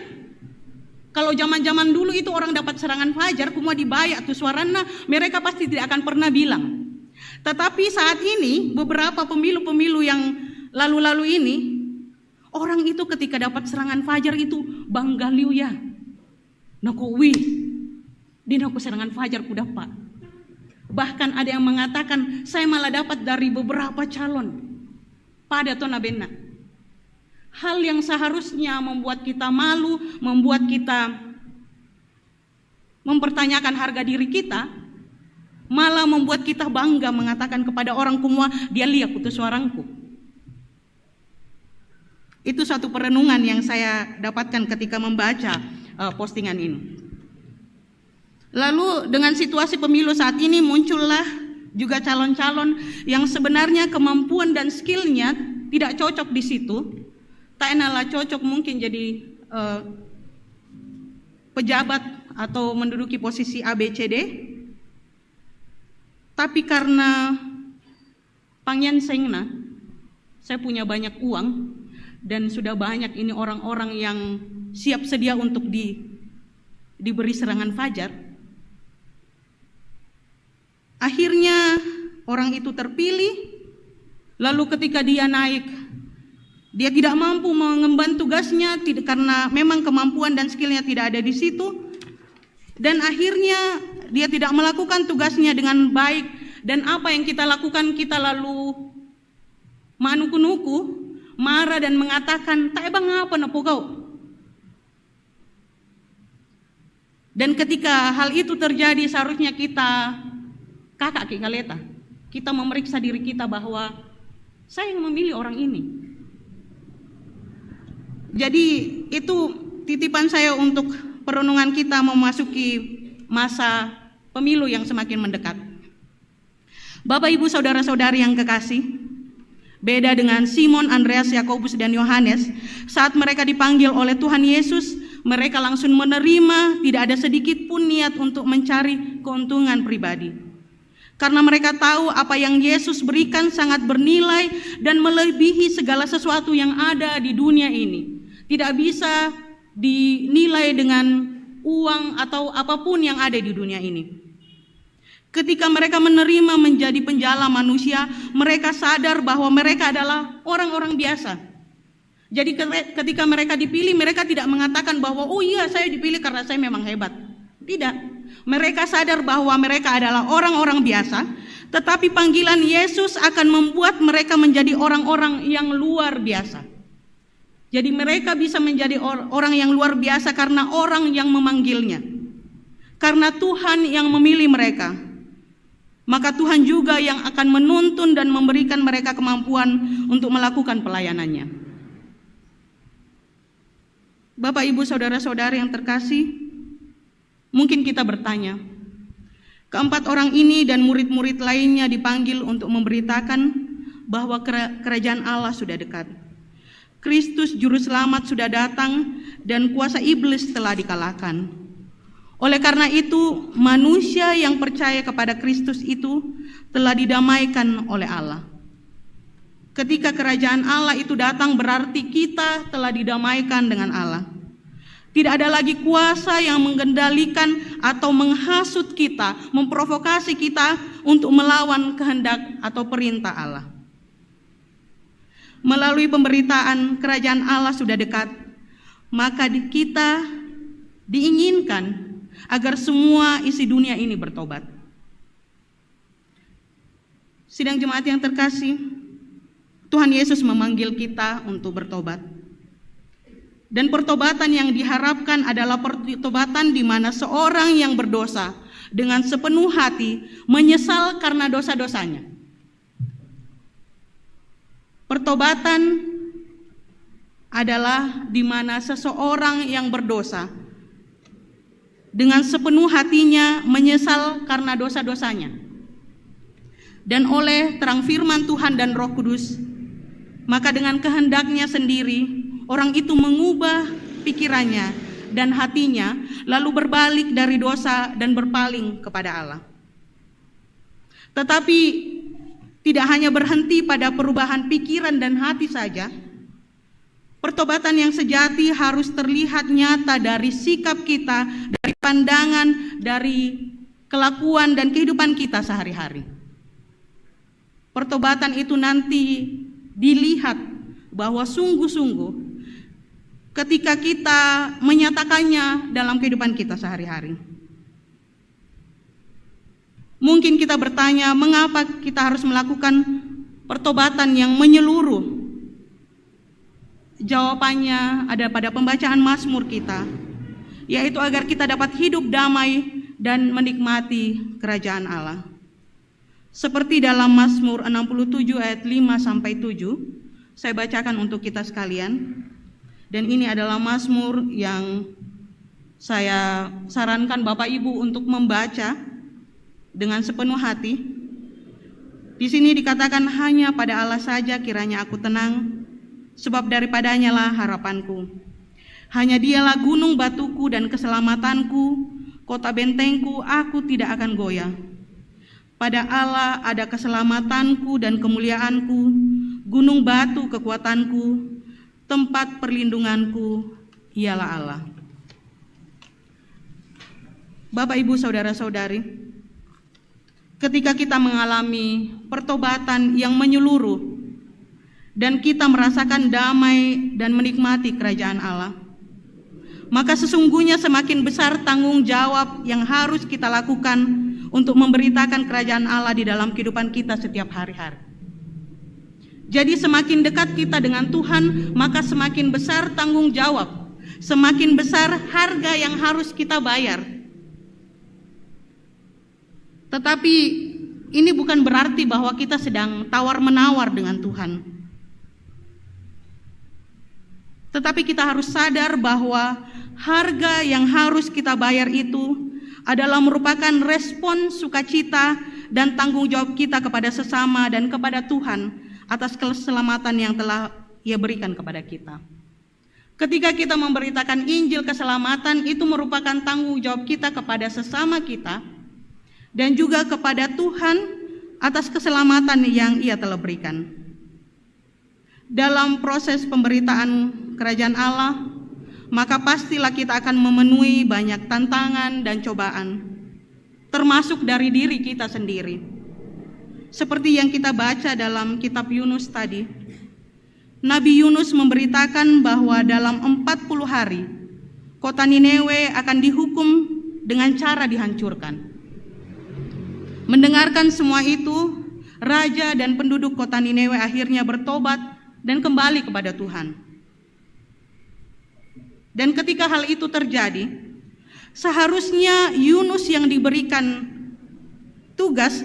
Kalau zaman-zaman dulu itu orang dapat serangan fajar, kumua dibayak tuh suarana, mereka pasti tidak akan pernah bilang. Tetapi saat ini, beberapa pemilu-pemilu yang lalu-lalu ini, orang itu ketika dapat serangan fajar itu bangga liu ya. Nako wih, di nako serangan fajar ku dapat. Bahkan ada yang mengatakan, saya malah dapat dari beberapa calon. Pada tona bena. Hal yang seharusnya membuat kita malu, membuat kita mempertanyakan harga diri kita, malah membuat kita bangga mengatakan kepada orang kumua, dia lihat putus suarangku. Itu satu perenungan yang saya dapatkan ketika membaca postingan ini. Lalu dengan situasi pemilu saat ini muncullah juga calon-calon yang sebenarnya kemampuan dan skillnya tidak cocok di situ. Tak enalah cocok mungkin jadi pejabat atau menduduki posisi ABCD, tapi karena pangyan sengna, saya punya banyak uang dan sudah banyak ini orang-orang yang siap sedia untuk diberi serangan fajar. Akhirnya orang itu terpilih, lalu ketika dia naik, dia tidak mampu mengemban tugasnya karena memang kemampuan dan skillnya tidak ada di situ. Dan akhirnya dia tidak melakukan tugasnya dengan baik. Dan apa yang kita lakukan, kita lalu manuku-nuku, marah dan mengatakan, tak ebang apa napo kau. Dan ketika hal itu terjadi seharusnya kita, kakak kikaleta, kita memeriksa diri kita bahwa saya yang memilih orang ini. Jadi itu titipan saya untuk perenungan kita memasuki masa pemilu yang semakin mendekat. Bapak Ibu saudara-saudari yang kekasih, beda dengan Simon, Andreas, Yakobus dan Yohanes, saat mereka dipanggil oleh Tuhan Yesus, mereka langsung menerima, tidak ada sedikit pun niat untuk mencari keuntungan pribadi. Karena mereka tahu apa yang Yesus berikan sangat bernilai dan melebihi segala sesuatu yang ada di dunia ini. Tidak bisa dinilai dengan uang atau apapun yang ada di dunia ini. Ketika mereka menerima menjadi penjala manusia, mereka sadar bahwa mereka adalah orang-orang biasa. Jadi ketika mereka dipilih, mereka tidak mengatakan bahwa oh iya saya dipilih karena saya memang hebat. Tidak. Mereka sadar bahwa mereka adalah orang-orang biasa, tetapi panggilan Yesus akan membuat mereka menjadi orang-orang yang luar biasa. Jadi mereka bisa menjadi orang yang luar biasa karena orang yang memanggilnya. Karena Tuhan yang memilih mereka. Maka Tuhan juga yang akan menuntun dan memberikan mereka kemampuan untuk melakukan pelayanannya. Bapak, Ibu, saudara-saudara yang terkasih, mungkin kita bertanya, keempat orang ini dan murid-murid lainnya dipanggil untuk memberitakan bahwa kerajaan Allah sudah dekat. Kristus Juru Selamat sudah datang dan kuasa iblis telah dikalahkan. Oleh karena itu, manusia yang percaya kepada Kristus itu telah didamaikan oleh Allah. Ketika kerajaan Allah itu datang, berarti kita telah didamaikan dengan Allah. Tidak ada lagi kuasa yang mengendalikan atau menghasut kita, memprovokasi kita untuk melawan kehendak atau perintah Allah. Melalui pemberitaan kerajaan Allah sudah dekat, maka kita diinginkan agar semua isi dunia ini bertobat. Sidang jemaat yang terkasih, Tuhan Yesus memanggil kita untuk bertobat. Dan pertobatan yang diharapkan adalah pertobatan di mana seorang yang berdosa dengan sepenuh hati menyesal karena dosa-dosanya. Pertobatan adalah di mana seseorang yang berdosa dengan sepenuh hatinya menyesal karena dosa-dosanya. Dan oleh terang firman Tuhan dan Roh Kudus, maka dengan kehendaknya sendiri, orang itu mengubah pikirannya dan hatinya, lalu berbalik dari dosa dan berpaling kepada Allah. Tetapi tidak hanya berhenti pada perubahan pikiran dan hati saja, pertobatan yang sejati harus terlihat nyata dari sikap kita, dari pandangan, dari kelakuan dan kehidupan kita sehari-hari. Pertobatan itu nanti dilihat bahwa sungguh-sungguh ketika kita menyatakannya dalam kehidupan kita sehari-hari. Mungkin kita bertanya, mengapa kita harus melakukan pertobatan yang menyeluruh? Jawabannya ada pada pembacaan Mazmur kita, yaitu agar kita dapat hidup damai dan menikmati kerajaan Allah. Seperti dalam Mazmur 67 ayat 5-7, saya bacakan untuk kita sekalian. Dan ini adalah Mazmur yang saya sarankan Bapak Ibu untuk membaca dengan sepenuh hati. Di sini dikatakan, hanya pada Allah saja kiranya aku tenang, sebab daripadanya lah harapanku. Hanya Dialah gunung batuku dan keselamatanku, kota bentengku, aku tidak akan goyah. Pada Allah ada keselamatanku dan kemuliaanku, gunung batu kekuatanku, tempat perlindunganku, ialah Allah. Bapak, Ibu, saudara-saudari, ketika kita mengalami pertobatan yang menyeluruh dan kita merasakan damai dan menikmati kerajaan Allah, maka sesungguhnya semakin besar tanggung jawab yang harus kita lakukan untuk memberitakan kerajaan Allah di dalam kehidupan kita setiap hari-hari. Jadi semakin dekat kita dengan Tuhan, maka semakin besar tanggung jawab, semakin besar harga yang harus kita bayar. Tetapi ini bukan berarti bahwa kita sedang tawar-menawar dengan Tuhan. Tetapi kita harus sadar bahwa harga yang harus kita bayar itu adalah merupakan respon sukacita dan tanggung jawab kita kepada sesama dan kepada Tuhan atas keselamatan yang telah Ia berikan kepada kita. Ketika kita memberitakan Injil keselamatan, itu merupakan tanggung jawab kita kepada sesama kita dan juga kepada Tuhan atas keselamatan yang Ia telah berikan. Dalam proses pemberitaan kerajaan Allah, maka pastilah kita akan memenuhi banyak tantangan dan cobaan, termasuk dari diri kita sendiri. Seperti yang kita baca dalam kitab Yunus tadi, Nabi Yunus memberitakan bahwa dalam 40 hari, kota Niniwe akan dihukum dengan cara dihancurkan. Mendengarkan semua itu, raja dan penduduk kota Niniwe akhirnya bertobat dan kembali kepada Tuhan. Dan ketika hal itu terjadi, seharusnya Yunus yang diberikan tugas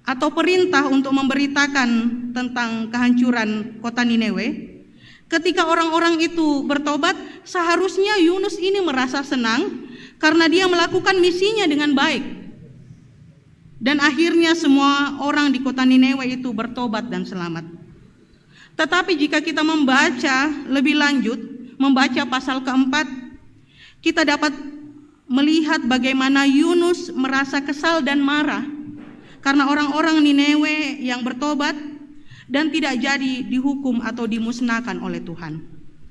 atau perintah untuk memberitakan tentang kehancuran kota Niniwe, ketika orang-orang itu bertobat, seharusnya Yunus ini merasa senang karena dia melakukan misinya dengan baik. Dan akhirnya semua orang di kota Niniwe itu bertobat dan selamat. Tetapi jika kita membaca lebih lanjut, membaca pasal keempat, kita dapat melihat bagaimana Yunus merasa kesal dan marah karena orang-orang Niniwe yang bertobat dan tidak jadi dihukum atau dimusnahkan oleh Tuhan.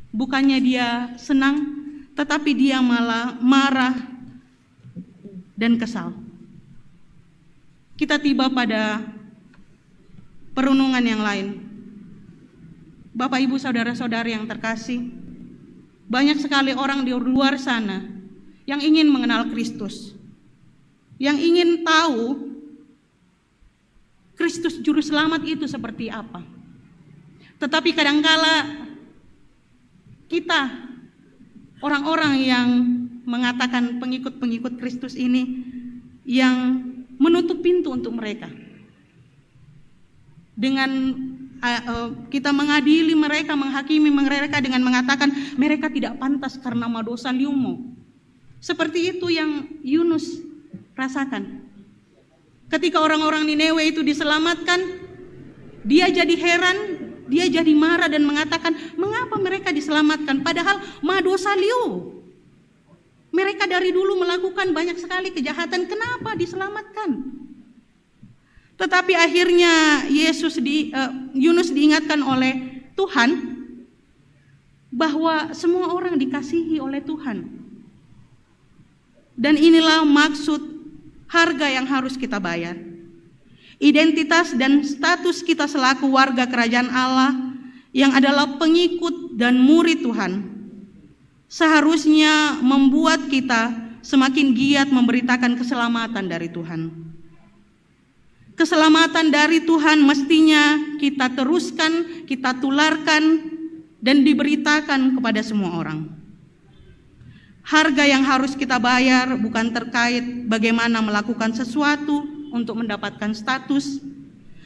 Bukannya dia senang, tetapi dia malah marah dan kesal. Kita tiba pada perenungan yang lain. Bapak, Ibu, saudara-saudari yang terkasih, banyak sekali orang di luar sana yang ingin mengenal Kristus, yang ingin tahu Kristus juru selamat itu seperti apa. Tetapi kadangkala kita, orang-orang yang mengatakan pengikut-pengikut Kristus ini, yang menutup pintu untuk mereka. Dengan kita mengadili mereka, menghakimi mereka dengan mengatakan mereka tidak pantas karena dosa liumo. Seperti itu yang Yunus rasakan. Ketika orang-orang Niniwe itu diselamatkan, dia jadi heran, dia jadi marah dan mengatakan, mengapa mereka diselamatkan? Padahal dosa liu. Mereka dari dulu melakukan banyak sekali kejahatan, kenapa diselamatkan? Tetapi akhirnya Yunus diingatkan oleh Tuhan bahwa semua orang dikasihi oleh Tuhan. Dan inilah maksud harga yang harus kita bayar. Identitas dan status kita selaku warga kerajaan Allah yang adalah pengikut dan murid Tuhan seharusnya membuat kita semakin giat memberitakan keselamatan dari Tuhan. Keselamatan dari Tuhan mestinya kita teruskan, kita tularkan, dan diberitakan kepada semua orang. Harga yang harus kita bayar bukan terkait bagaimana melakukan sesuatu untuk mendapatkan status,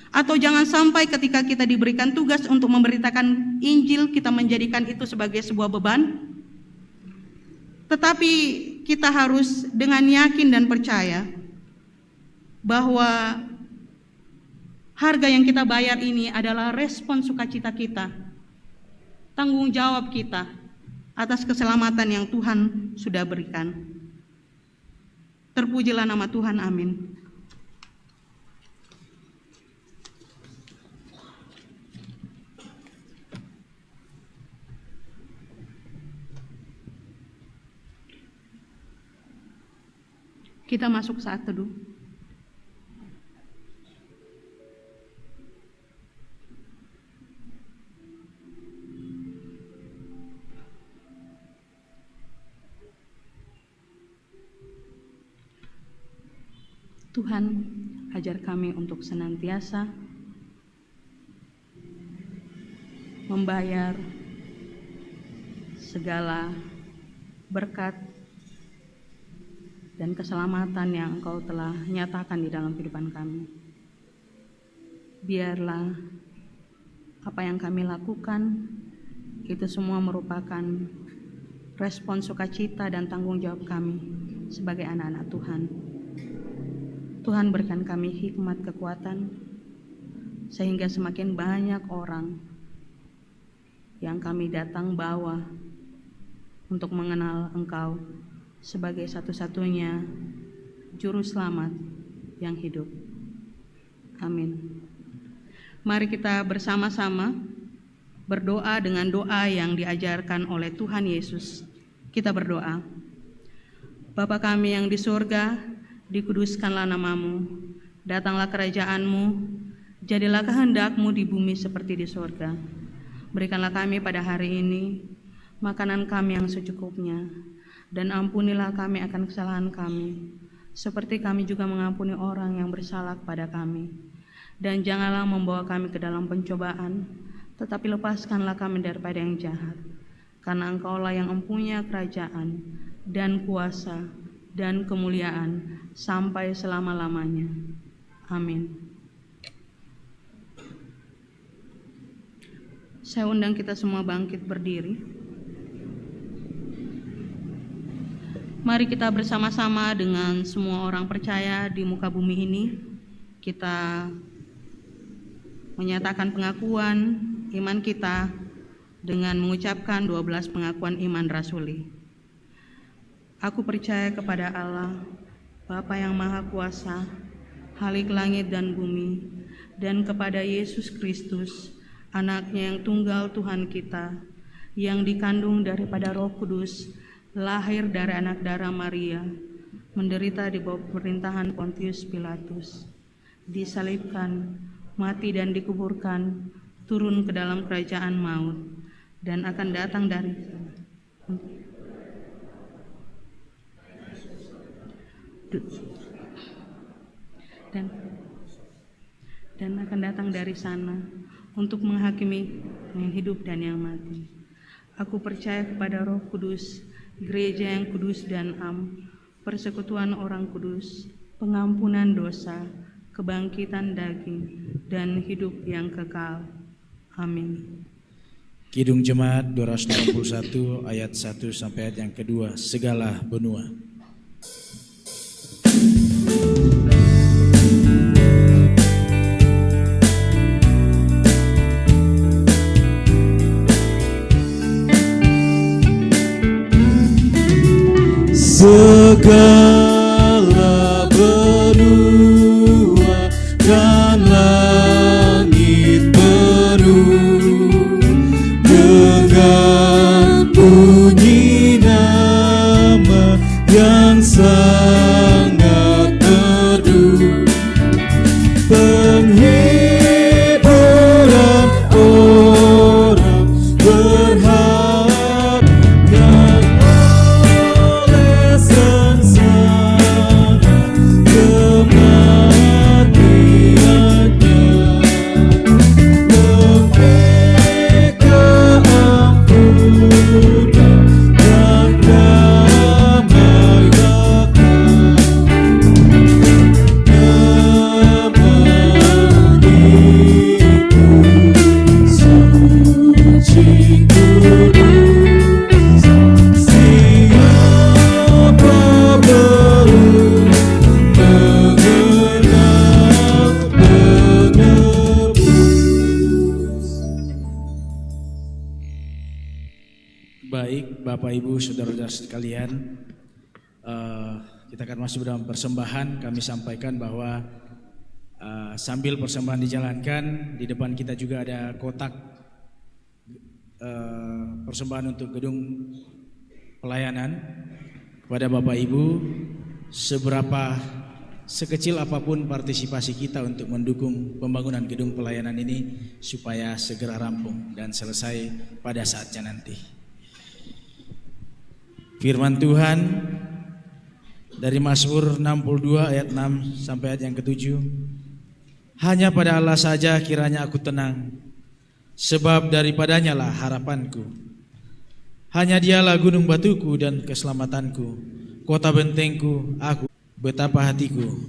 atau jangan sampai ketika kita diberikan tugas untuk memberitakan Injil, kita menjadikan itu sebagai sebuah beban. Tetapi kita harus dengan yakin dan percaya bahwa harga yang kita bayar ini adalah respon sukacita kita, tanggung jawab kita atas keselamatan yang Tuhan sudah berikan. Terpujilah nama Tuhan, amin. Kita masuk saat teduh. Tuhan, ajar kami untuk senantiasa membayar segala berkat dan keselamatan yang Engkau telah nyatakan di dalam kehidupan kami. Biarlah apa yang kami lakukan itu semua merupakan respon sukacita dan tanggung jawab kami sebagai anak-anak Tuhan. Tuhan berikan kami hikmat kekuatan sehingga semakin banyak orang yang kami datang bawa untuk mengenal Engkau sebagai satu-satunya juru selamat yang hidup. Amin. Mari kita bersama-sama berdoa dengan doa yang diajarkan oleh Tuhan Yesus. Kita berdoa. Bapa kami yang di surga, dikuduskanlah namamu, datanglah kerajaan-Mu, jadilah kehendak-Mu di bumi seperti di surga. Berikanlah kami pada hari ini makanan kami yang secukupnya, dan ampunilah kami akan kesalahan kami, seperti kami juga mengampuni orang yang bersalah kepada kami. Dan janganlah membawa kami ke dalam pencobaan, tetapi lepaskanlah kami daripada yang jahat. Karena Engkaulah yang mempunyai kerajaan dan kuasa dan kemuliaan sampai selama-lamanya. Amin. Saya undang kita semua bangkit berdiri. Mari kita bersama-sama dengan semua orang percaya di muka bumi ini, kita menyatakan pengakuan iman kita dengan mengucapkan 12 pengakuan iman rasuli. Aku percaya kepada Allah, Bapa yang Maha Kuasa, Khalik langit dan bumi, dan kepada Yesus Kristus, Anaknya yang tunggal Tuhan kita, yang dikandung daripada Roh Kudus, lahir dari anak darah Maria, menderita di bawah pemerintahan Pontius Pilatus, disalibkan, mati dan dikuburkan, turun ke dalam kerajaan maut, dan akan datang dari dan akan datang dari sana untuk menghakimi yang hidup dan yang mati. Aku percaya kepada Roh Kudus, gereja yang kudus dan am, persekutuan orang kudus, pengampunan dosa, kebangkitan daging, dan hidup yang kekal. Amin. Kidung Jemaat 281 ayat 1 sampai ayat yang kedua, segala benua. Segala benua dan langit penuh dengan bunyi nama yang sangat merdu, penghiburan orang berharap yang oleh sengsara kematiannya, lebih keampunan dan damai bakal. Nama itu suci kudus, siapa belum mengenal penebus. Baik, Bapak Ibu, saudara-saudara sekalian, kita akan masuk dalam persembahan. Kami sampaikan bahwa sambil persembahan dijalankan, di depan kita juga ada kotak persembahan untuk gedung pelayanan. Kepada Bapak Ibu, sekecil apapun partisipasi kita untuk mendukung pembangunan gedung pelayanan ini supaya segera rampung dan selesai pada saatnya nanti. Firman Tuhan dari Mazmur 62 ayat 6 sampai ayat yang ke-7. Hanya pada Allah saja kiranya aku tenang, sebab daripadanya lah harapanku. Hanya Dialah gunung batuku dan keselamatanku, kota bentengku, aku betapa hatiku.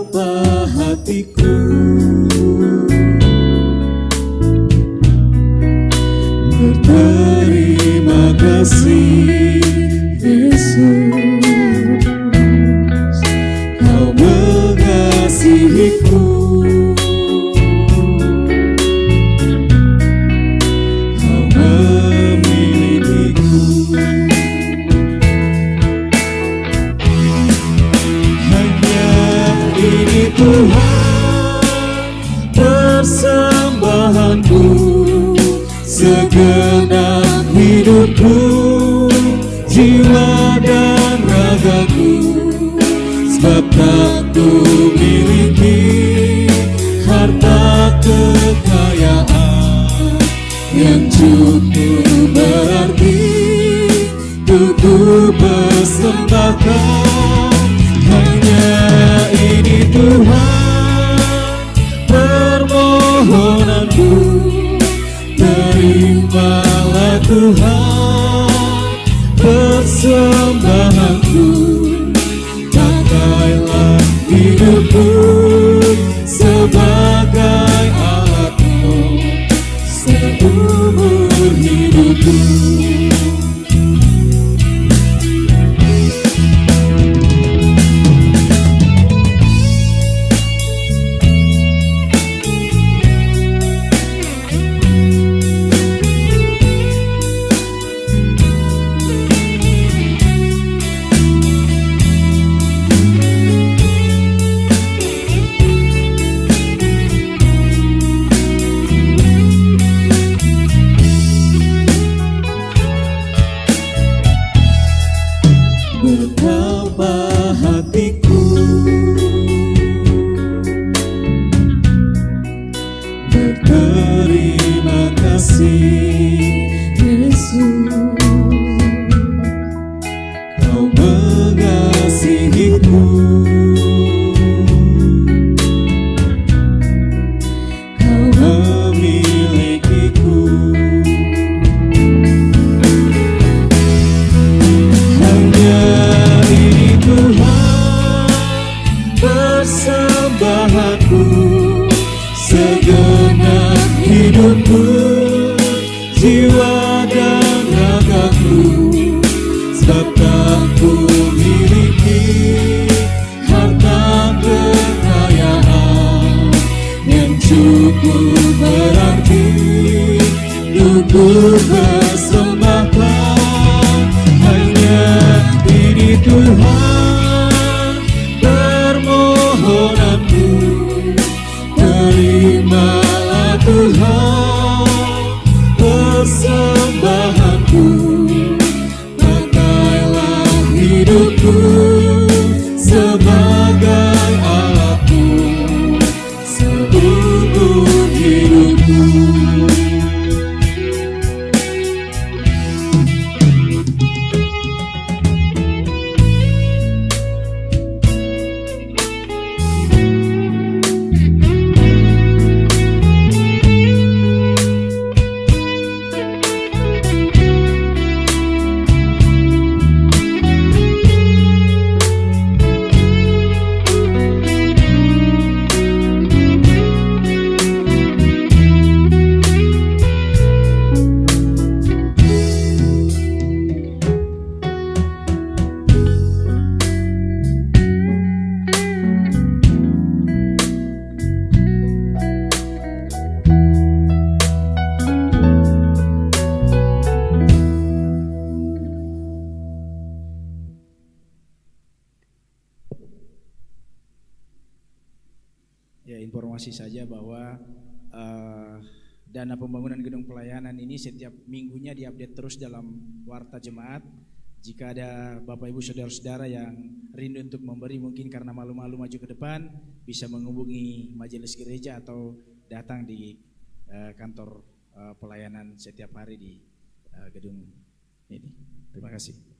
Betapa hatiku Tuhan persembahanku, segenap hidupku, jiwa dan ragaku, sebab tak ku miliki harta kekayaan yang cukup berarti untuk ku persembahkan. Hanya ini Tuhan permohonanku, terimalah Tuhan persembahanku, pakailah hidupku sebagai alatmu seumur hidupku. Betapa hatiku berterima kasih, Yesus, Kau mengasihiku, Kau memilikiku. Hanya ini Tuhan persembahanku, segenap hidupku, jiwa dan ragaku, sebab tak ku miliki harta kekayaan yang cukup berarti untuk ku persembahkan. Hanya ini Tuhan permohonanku, terimalah Tuhan persembahanku, pakailah hidupku sebagai alatmu seumur hidupku. Ya, informasi saja bahwa dana pembangunan gedung pelayanan ini setiap minggunya diupdate terus dalam Warta Jemaat. Jika ada Bapak Ibu Saudara-saudara yang rindu untuk memberi, mungkin karena malu-malu maju ke depan, bisa menghubungi majelis gereja atau datang di kantor pelayanan setiap hari di gedung ini. Terima kasih.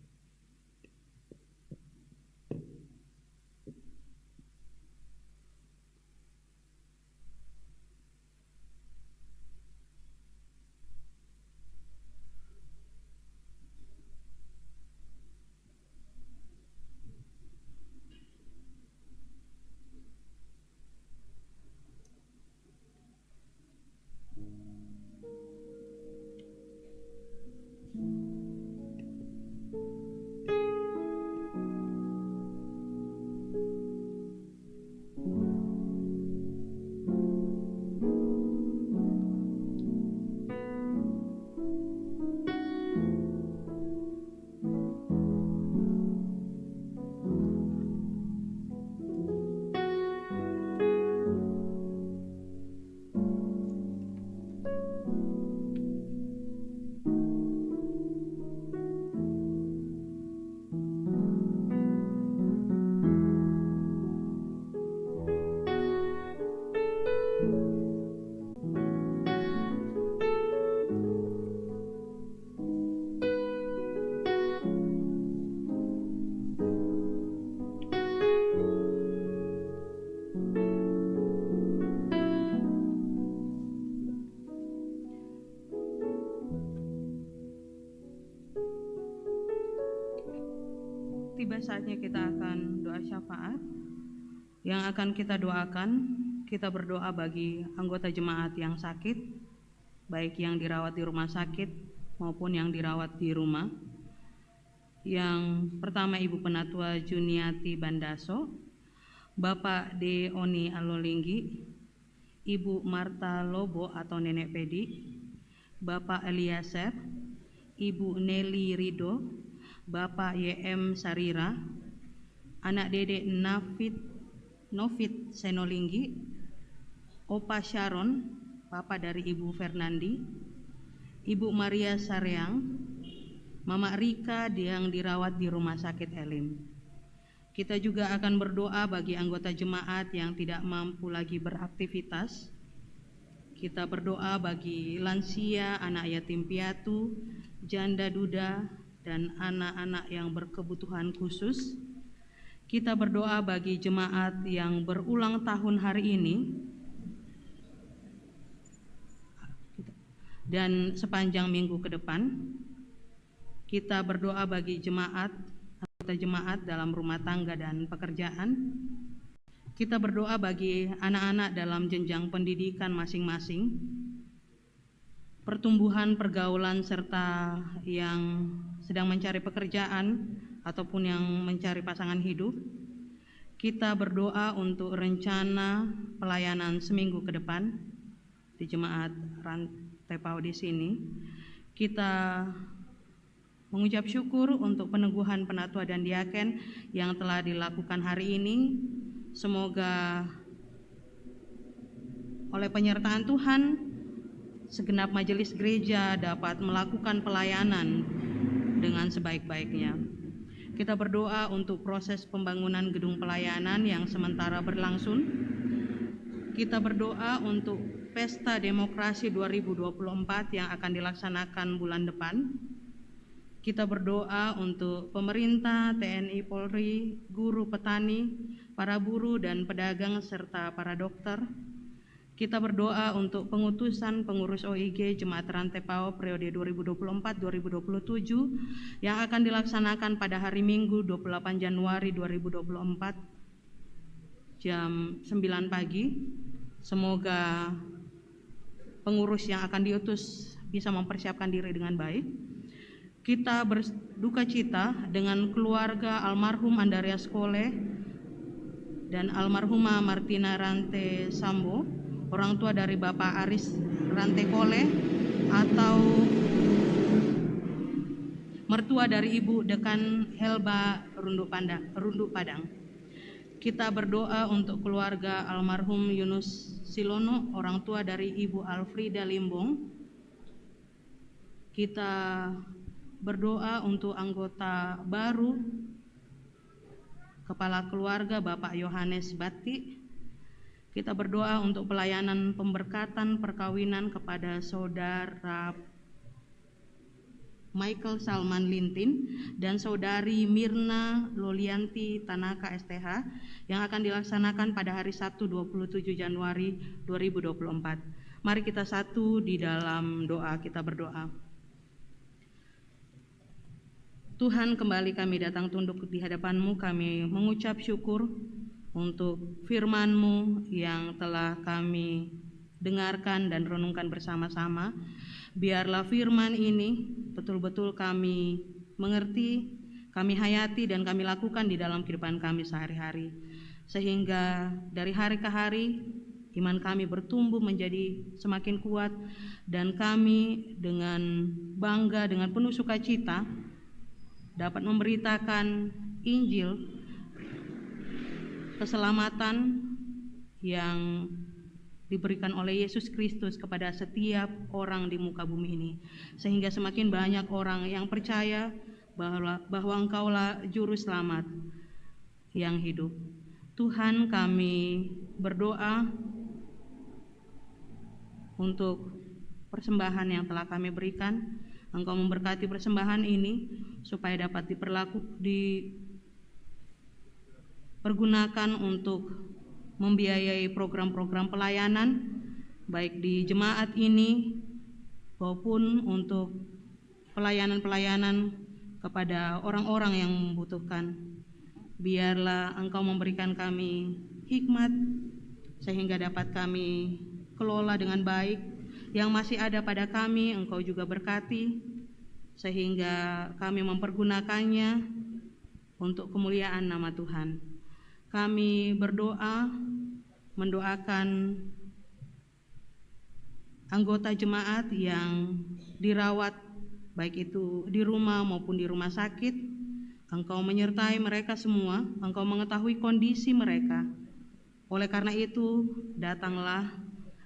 saatnya kita akan doa syafaat. Yang akan kita doakan, kita berdoa bagi anggota jemaat yang sakit, baik yang dirawat di rumah sakit maupun yang dirawat di rumah. Yang pertama Ibu Penatua Juniati Bandaso, Bapak D. Oni Alolinggi, Ibu Marta Lobo atau Nenek Pedi, Bapak Eliezer, Ibu Nelly Rido, Bapak YM Sarira, anak Dedek Novit Senolinggi, Opa Sharon, Papa dari Ibu Fernandi, Ibu Maria Sareang, Mama Rika yang dirawat di Rumah Sakit Elim. Kita juga akan berdoa bagi anggota jemaat yang tidak mampu lagi beraktivitas. Kita berdoa bagi lansia, anak yatim piatu, janda duda, dan anak-anak yang berkebutuhan khusus. Kita berdoa bagi jemaat yang berulang tahun hari ini dan sepanjang minggu ke depan. Kita berdoa bagi anggota jemaat dalam rumah tangga dan pekerjaan. Kita berdoa bagi anak-anak dalam jenjang pendidikan masing-masing, pertumbuhan pergaulan serta yang sedang mencari pekerjaan ataupun yang mencari pasangan hidup. Kita berdoa untuk rencana pelayanan seminggu ke depan di jemaat Rantai Pau di sini. Kita mengucap syukur untuk peneguhan penatua dan diaken yang telah dilakukan hari ini. Semoga oleh penyertaan Tuhan, segenap majelis gereja dapat melakukan pelayanan dengan sebaik-baiknya. Kita berdoa untuk proses pembangunan gedung pelayanan yang sementara berlangsung. Kita berdoa untuk Pesta Demokrasi 2024 yang akan dilaksanakan bulan depan. Kita berdoa untuk pemerintah, TNI, Polri, guru, petani, para buruh dan pedagang serta para dokter. Kita berdoa untuk pengutusan pengurus OIG Jemaat Rantai Pau periode 2024-2027 yang akan dilaksanakan pada hari Minggu 28 Januari 2024 jam 9 pagi. Semoga pengurus yang akan diutus bisa mempersiapkan diri dengan baik. Kita berduka cita dengan keluarga almarhum Andarias Kole dan almarhumah Martina Rante Sambo, orang tua dari Bapak Aris Rante Kole atau mertua dari Ibu Dekan Helba Rundu Padang. Kita berdoa untuk keluarga almarhum Yunus Silono, orang tua dari Ibu Alfrida Limbong. Kita berdoa untuk anggota baru Kepala Keluarga Bapak Yohanes Batti. Kita berdoa untuk pelayanan pemberkatan perkawinan kepada saudara Michael Salman Lintin dan saudari Mirna Lolianti Tanaka STH yang akan dilaksanakan pada hari Sabtu 27 Januari 2024. Mari kita satu di dalam doa, kita berdoa. Tuhan, kembali kami datang tunduk di hadapan-Mu, kami mengucap syukur untuk firman-Mu yang telah kami dengarkan dan renungkan bersama-sama. Biarlah firman ini betul-betul kami mengerti, kami hayati dan kami lakukan di dalam kehidupan kami sehari-hari. Sehingga dari hari ke hari iman kami bertumbuh menjadi semakin kuat dan kami dengan bangga, dengan penuh sukacita dapat memberitakan Injil keselamatan yang diberikan oleh Yesus Kristus kepada setiap orang di muka bumi ini, sehingga semakin banyak orang yang percaya bahwa Engkaulah juru selamat yang hidup. Tuhan, kami berdoa untuk persembahan yang telah kami berikan. Engkau memberkati persembahan ini supaya dapat dipergunakan untuk membiayai program-program pelayanan baik di jemaat ini maupun untuk pelayanan-pelayanan kepada orang-orang yang membutuhkan. biarlah Engkau memberikan kami hikmat sehingga dapat kami kelola dengan baik. Yang masih ada pada kami Engkau juga berkati sehingga kami mempergunakannya untuk kemuliaan nama Tuhan. Kami berdoa mendoakan anggota jemaat yang dirawat baik itu di rumah maupun di rumah sakit. Engkau menyertai mereka semua, Engkau mengetahui kondisi mereka. Oleh karena itu, datanglah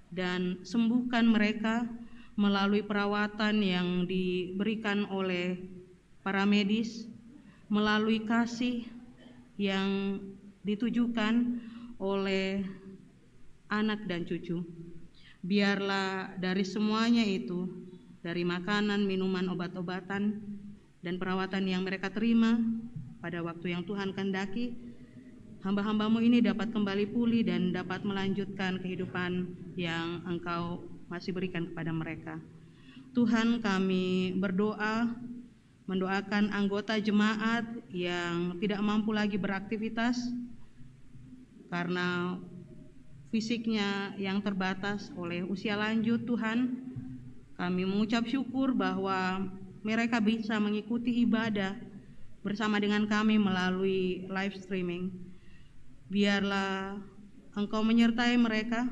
dan sembuhkan mereka melalui perawatan yang diberikan oleh para medis, melalui kasih yang ditujukan oleh anak dan cucu. Biarlah dari semuanya itu, dari makanan, minuman, obat-obatan, dan perawatan yang mereka terima pada waktu yang Tuhan kehendaki, hamba-hambamu ini dapat kembali pulih dan dapat melanjutkan kehidupan yang Engkau masih berikan kepada mereka. Tuhan, kami berdoa, mendoakan anggota jemaat yang tidak mampu lagi beraktivitas karena fisiknya yang terbatas oleh usia lanjut. Tuhan, kami mengucap syukur bahwa mereka bisa mengikuti ibadah bersama dengan kami melalui live streaming. Biarlah Engkau menyertai mereka,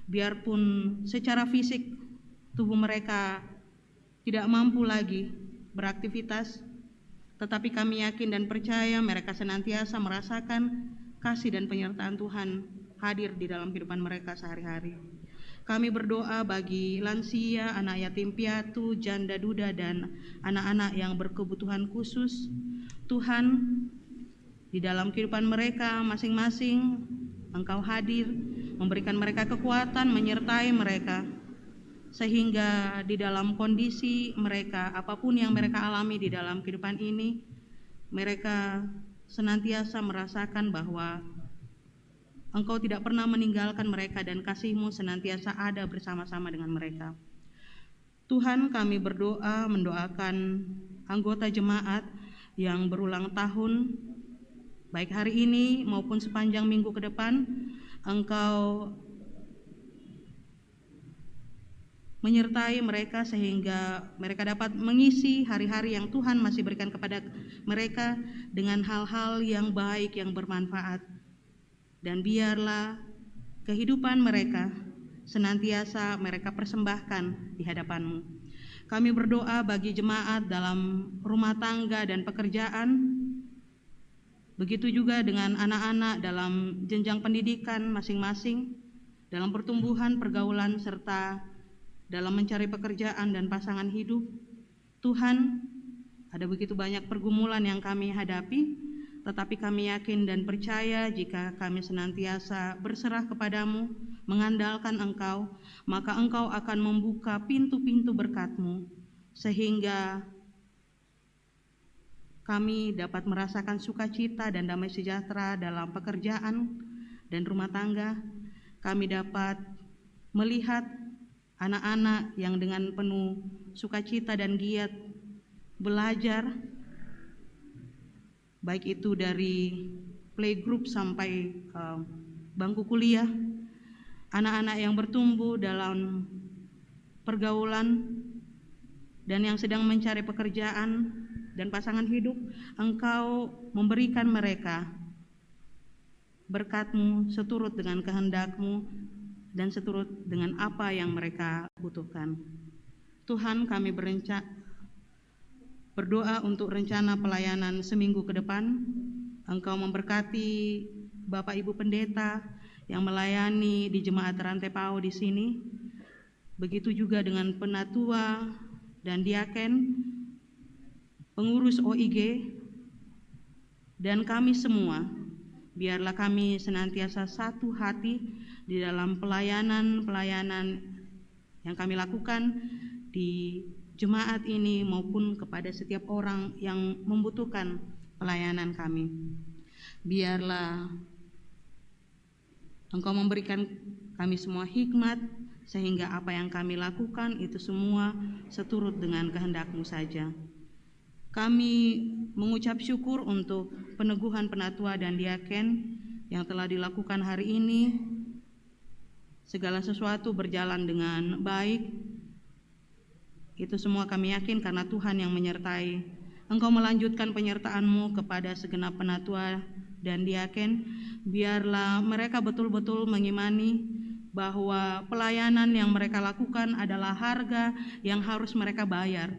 biarpun secara fisik tubuh mereka tidak mampu lagi beraktivitas, tetapi kami yakin dan percaya mereka senantiasa merasakan kasih dan penyertaan Tuhan hadir di dalam kehidupan mereka sehari-hari. Kami berdoa bagi lansia, anak yatim piatu, janda duda, dan anak-anak yang berkebutuhan khusus. Tuhan, di dalam kehidupan mereka masing-masing, Engkau hadir, memberikan mereka kekuatan, menyertai mereka, sehingga di dalam kondisi mereka, apapun yang mereka alami di dalam kehidupan ini, mereka senantiasa merasakan bahwa Engkau tidak pernah meninggalkan mereka dan kasih-Mu senantiasa ada bersama-sama dengan mereka. Tuhan, kami berdoa mendoakan anggota jemaat yang berulang tahun, baik hari ini maupun sepanjang minggu ke depan. Engkau menyertai mereka sehingga mereka dapat mengisi hari-hari yang Tuhan masih berikan kepada mereka dengan hal-hal yang baik, yang bermanfaat. Dan biarlah kehidupan mereka senantiasa mereka persembahkan di hadapan-Mu. Kami berdoa bagi jemaat dalam rumah tangga dan pekerjaan, begitu juga dengan anak-anak dalam jenjang pendidikan masing-masing, dalam pertumbuhan, pergaulan, serta dalam mencari pekerjaan dan pasangan hidup. Tuhan, ada begitu banyak pergumulan yang kami hadapi, tetapi kami yakin dan percaya jika kami senantiasa berserah kepadamu, mengandalkan Engkau, maka Engkau akan membuka pintu-pintu berkat-Mu, sehingga kami dapat merasakan sukacita dan damai sejahtera dalam pekerjaan dan rumah tangga. Kami dapat melihat anak-anak yang dengan penuh sukacita dan giat belajar, baik itu dari playgroup sampai bangku kuliah, anak-anak yang bertumbuh dalam pergaulan dan yang sedang mencari pekerjaan dan pasangan hidup. Engkau memberikan mereka berkat-Mu seturut dengan kehendak-Mu dan seturut dengan apa yang mereka butuhkan. Tuhan, kami berdoa untuk rencana pelayanan seminggu ke depan. Engkau memberkati Bapak Ibu Pendeta yang melayani di Jemaat Rantai Pau di sini. Begitu juga dengan penatua dan diaken, pengurus OIG, dan kami semua. Biarlah kami senantiasa satu hati di dalam pelayanan-pelayanan yang kami lakukan di jemaat ini maupun kepada setiap orang yang membutuhkan pelayanan kami. Biarlah Engkau memberikan kami semua hikmat sehingga apa yang kami lakukan itu semua seturut dengan kehendak-Mu saja. Kami mengucap syukur untuk peneguhan penatua dan diaken yang telah dilakukan hari ini. Segala sesuatu berjalan dengan baik. Itu semua kami yakin karena Tuhan yang menyertai. Engkau melanjutkan penyertaan-Mu kepada segenap penatua dan diaken. Biarlah mereka betul-betul mengimani bahwa pelayanan yang mereka lakukan adalah harga yang harus mereka bayar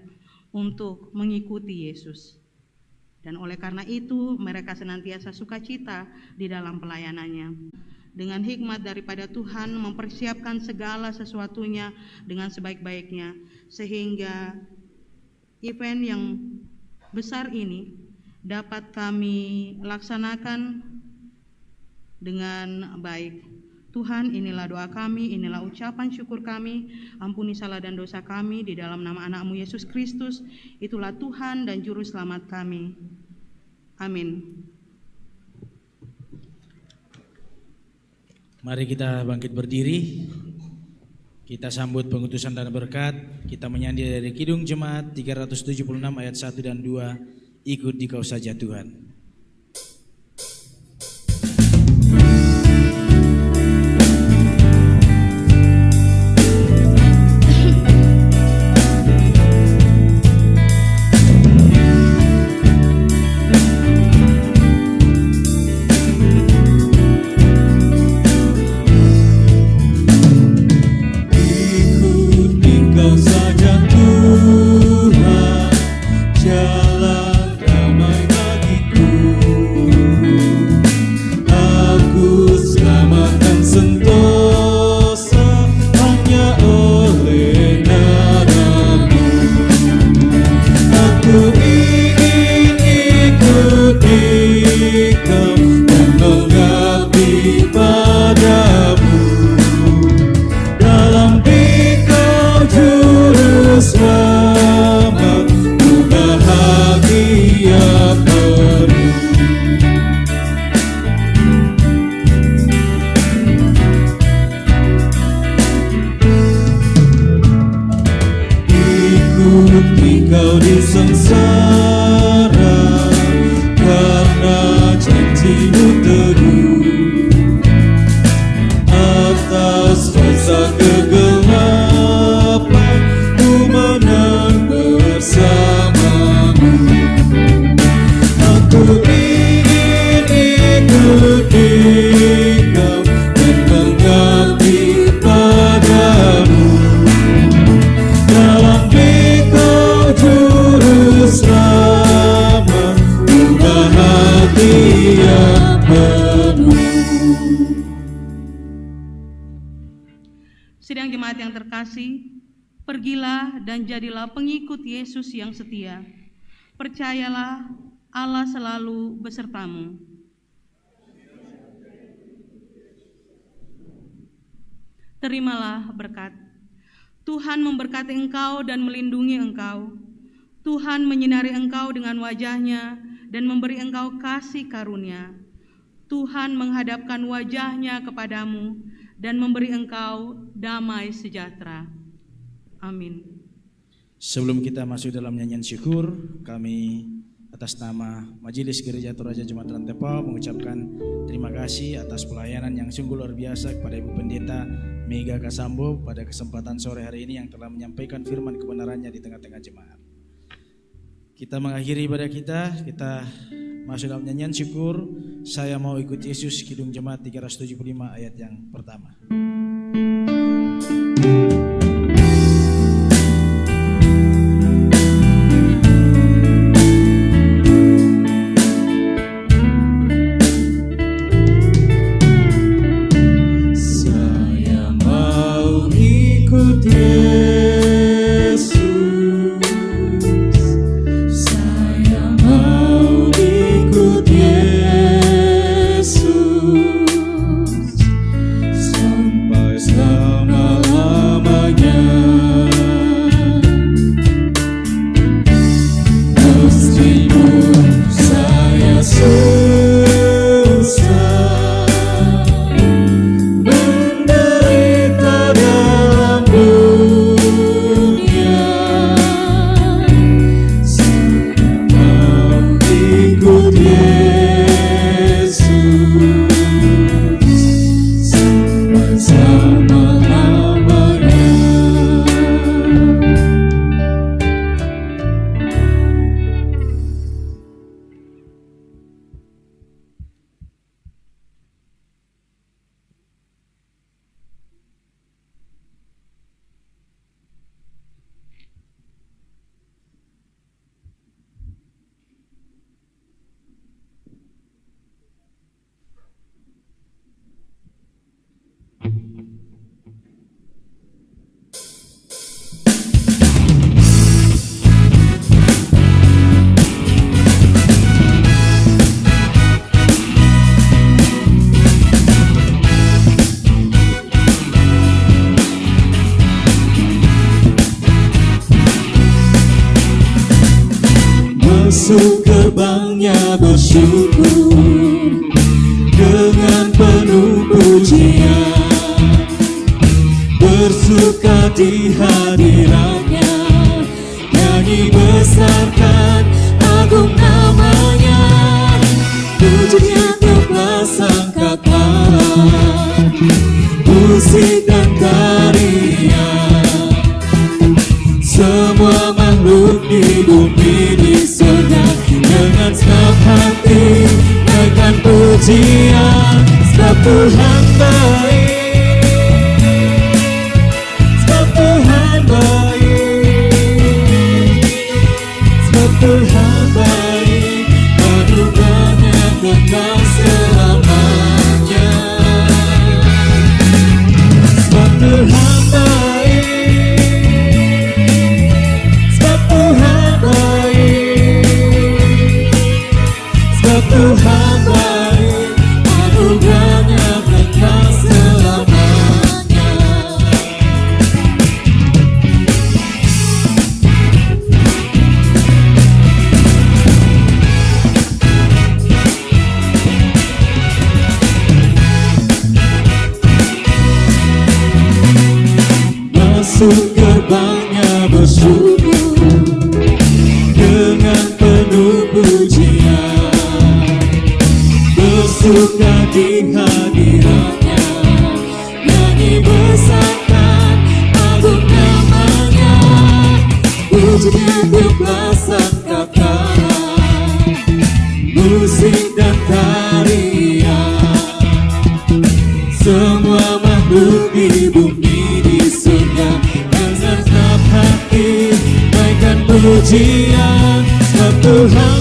untuk mengikuti Yesus. Dan oleh karena itu mereka senantiasa sukacita di dalam pelayanannya. Dengan hikmat daripada Tuhan mempersiapkan segala sesuatunya dengan sebaik-baiknya, sehingga event yang besar ini dapat kami laksanakan dengan baik. Tuhan, inilah doa kami, inilah ucapan syukur kami. Ampuni salah dan dosa kami di dalam nama anak-Mu Yesus Kristus. Itulah Tuhan dan Juru Selamat kami. Amin. Mari kita bangkit berdiri. Kita sambut pengutusan dan berkat. Kita menyanyi dari Kidung Jemaat 376 ayat 1 dan 2. Ikut Dikau saja Tuhan. Sidang jemaat yang terkasih, pergilah dan jadilah pengikut Yesus yang setia. Percayalah, Allah selalu besertamu. Terimalah berkat. Tuhan memberkati engkau dan melindungi engkau. Tuhan menyinari engkau dengan wajah-Nya dan memberi engkau kasih karunia. Tuhan menghadapkan wajah-Nya kepadamu dan memberi engkau damai sejahtera. Amin. Sebelum kita masuk dalam nyanyian syukur, kami atas nama Majelis Gereja Toraja Jemaat Rantepao mengucapkan terima kasih atas pelayanan yang sungguh luar biasa kepada Ibu Pendeta Mega Kasambo pada kesempatan sore hari ini yang telah menyampaikan firman kebenarannya di tengah-tengah jemaat. Kita mengakhiri ibadah kita masuk dalam nyanyian syukur. Saya mau ikut Yesus, Kidung Jemaat 375 ayat yang pertama. Saya mau ikut Yesus, saya mau ikut Yesus. masuk gerbangnya bersyukur dengan penuh pujian, bersuka di hadiratnya, nyanyi besarkan agung namanya, pujinya tiuplah sangkakala, musik dan tarian, semua makhluk di bumi di surga dengan senang hati naikkan pujian, sebab Tuhan baik, sebab Tuhan baik, sebab Tuhan baik, anugerahnya kekal selamanya, sebab Tuhan baik, sebab Tuhan baik, sebab Tuhan baik, anugerahnya kekal selamanya. Masuk gerbangnya bersyukur dengan penuh pujian, bersuka di hadiratnya, nyanyi besarkan agung namanya, pujinya tiuplah sangkakala, musik dan tarian, semua makhluk di bumi di surga dengan senang hati naikkan pujian, sebab Tuhan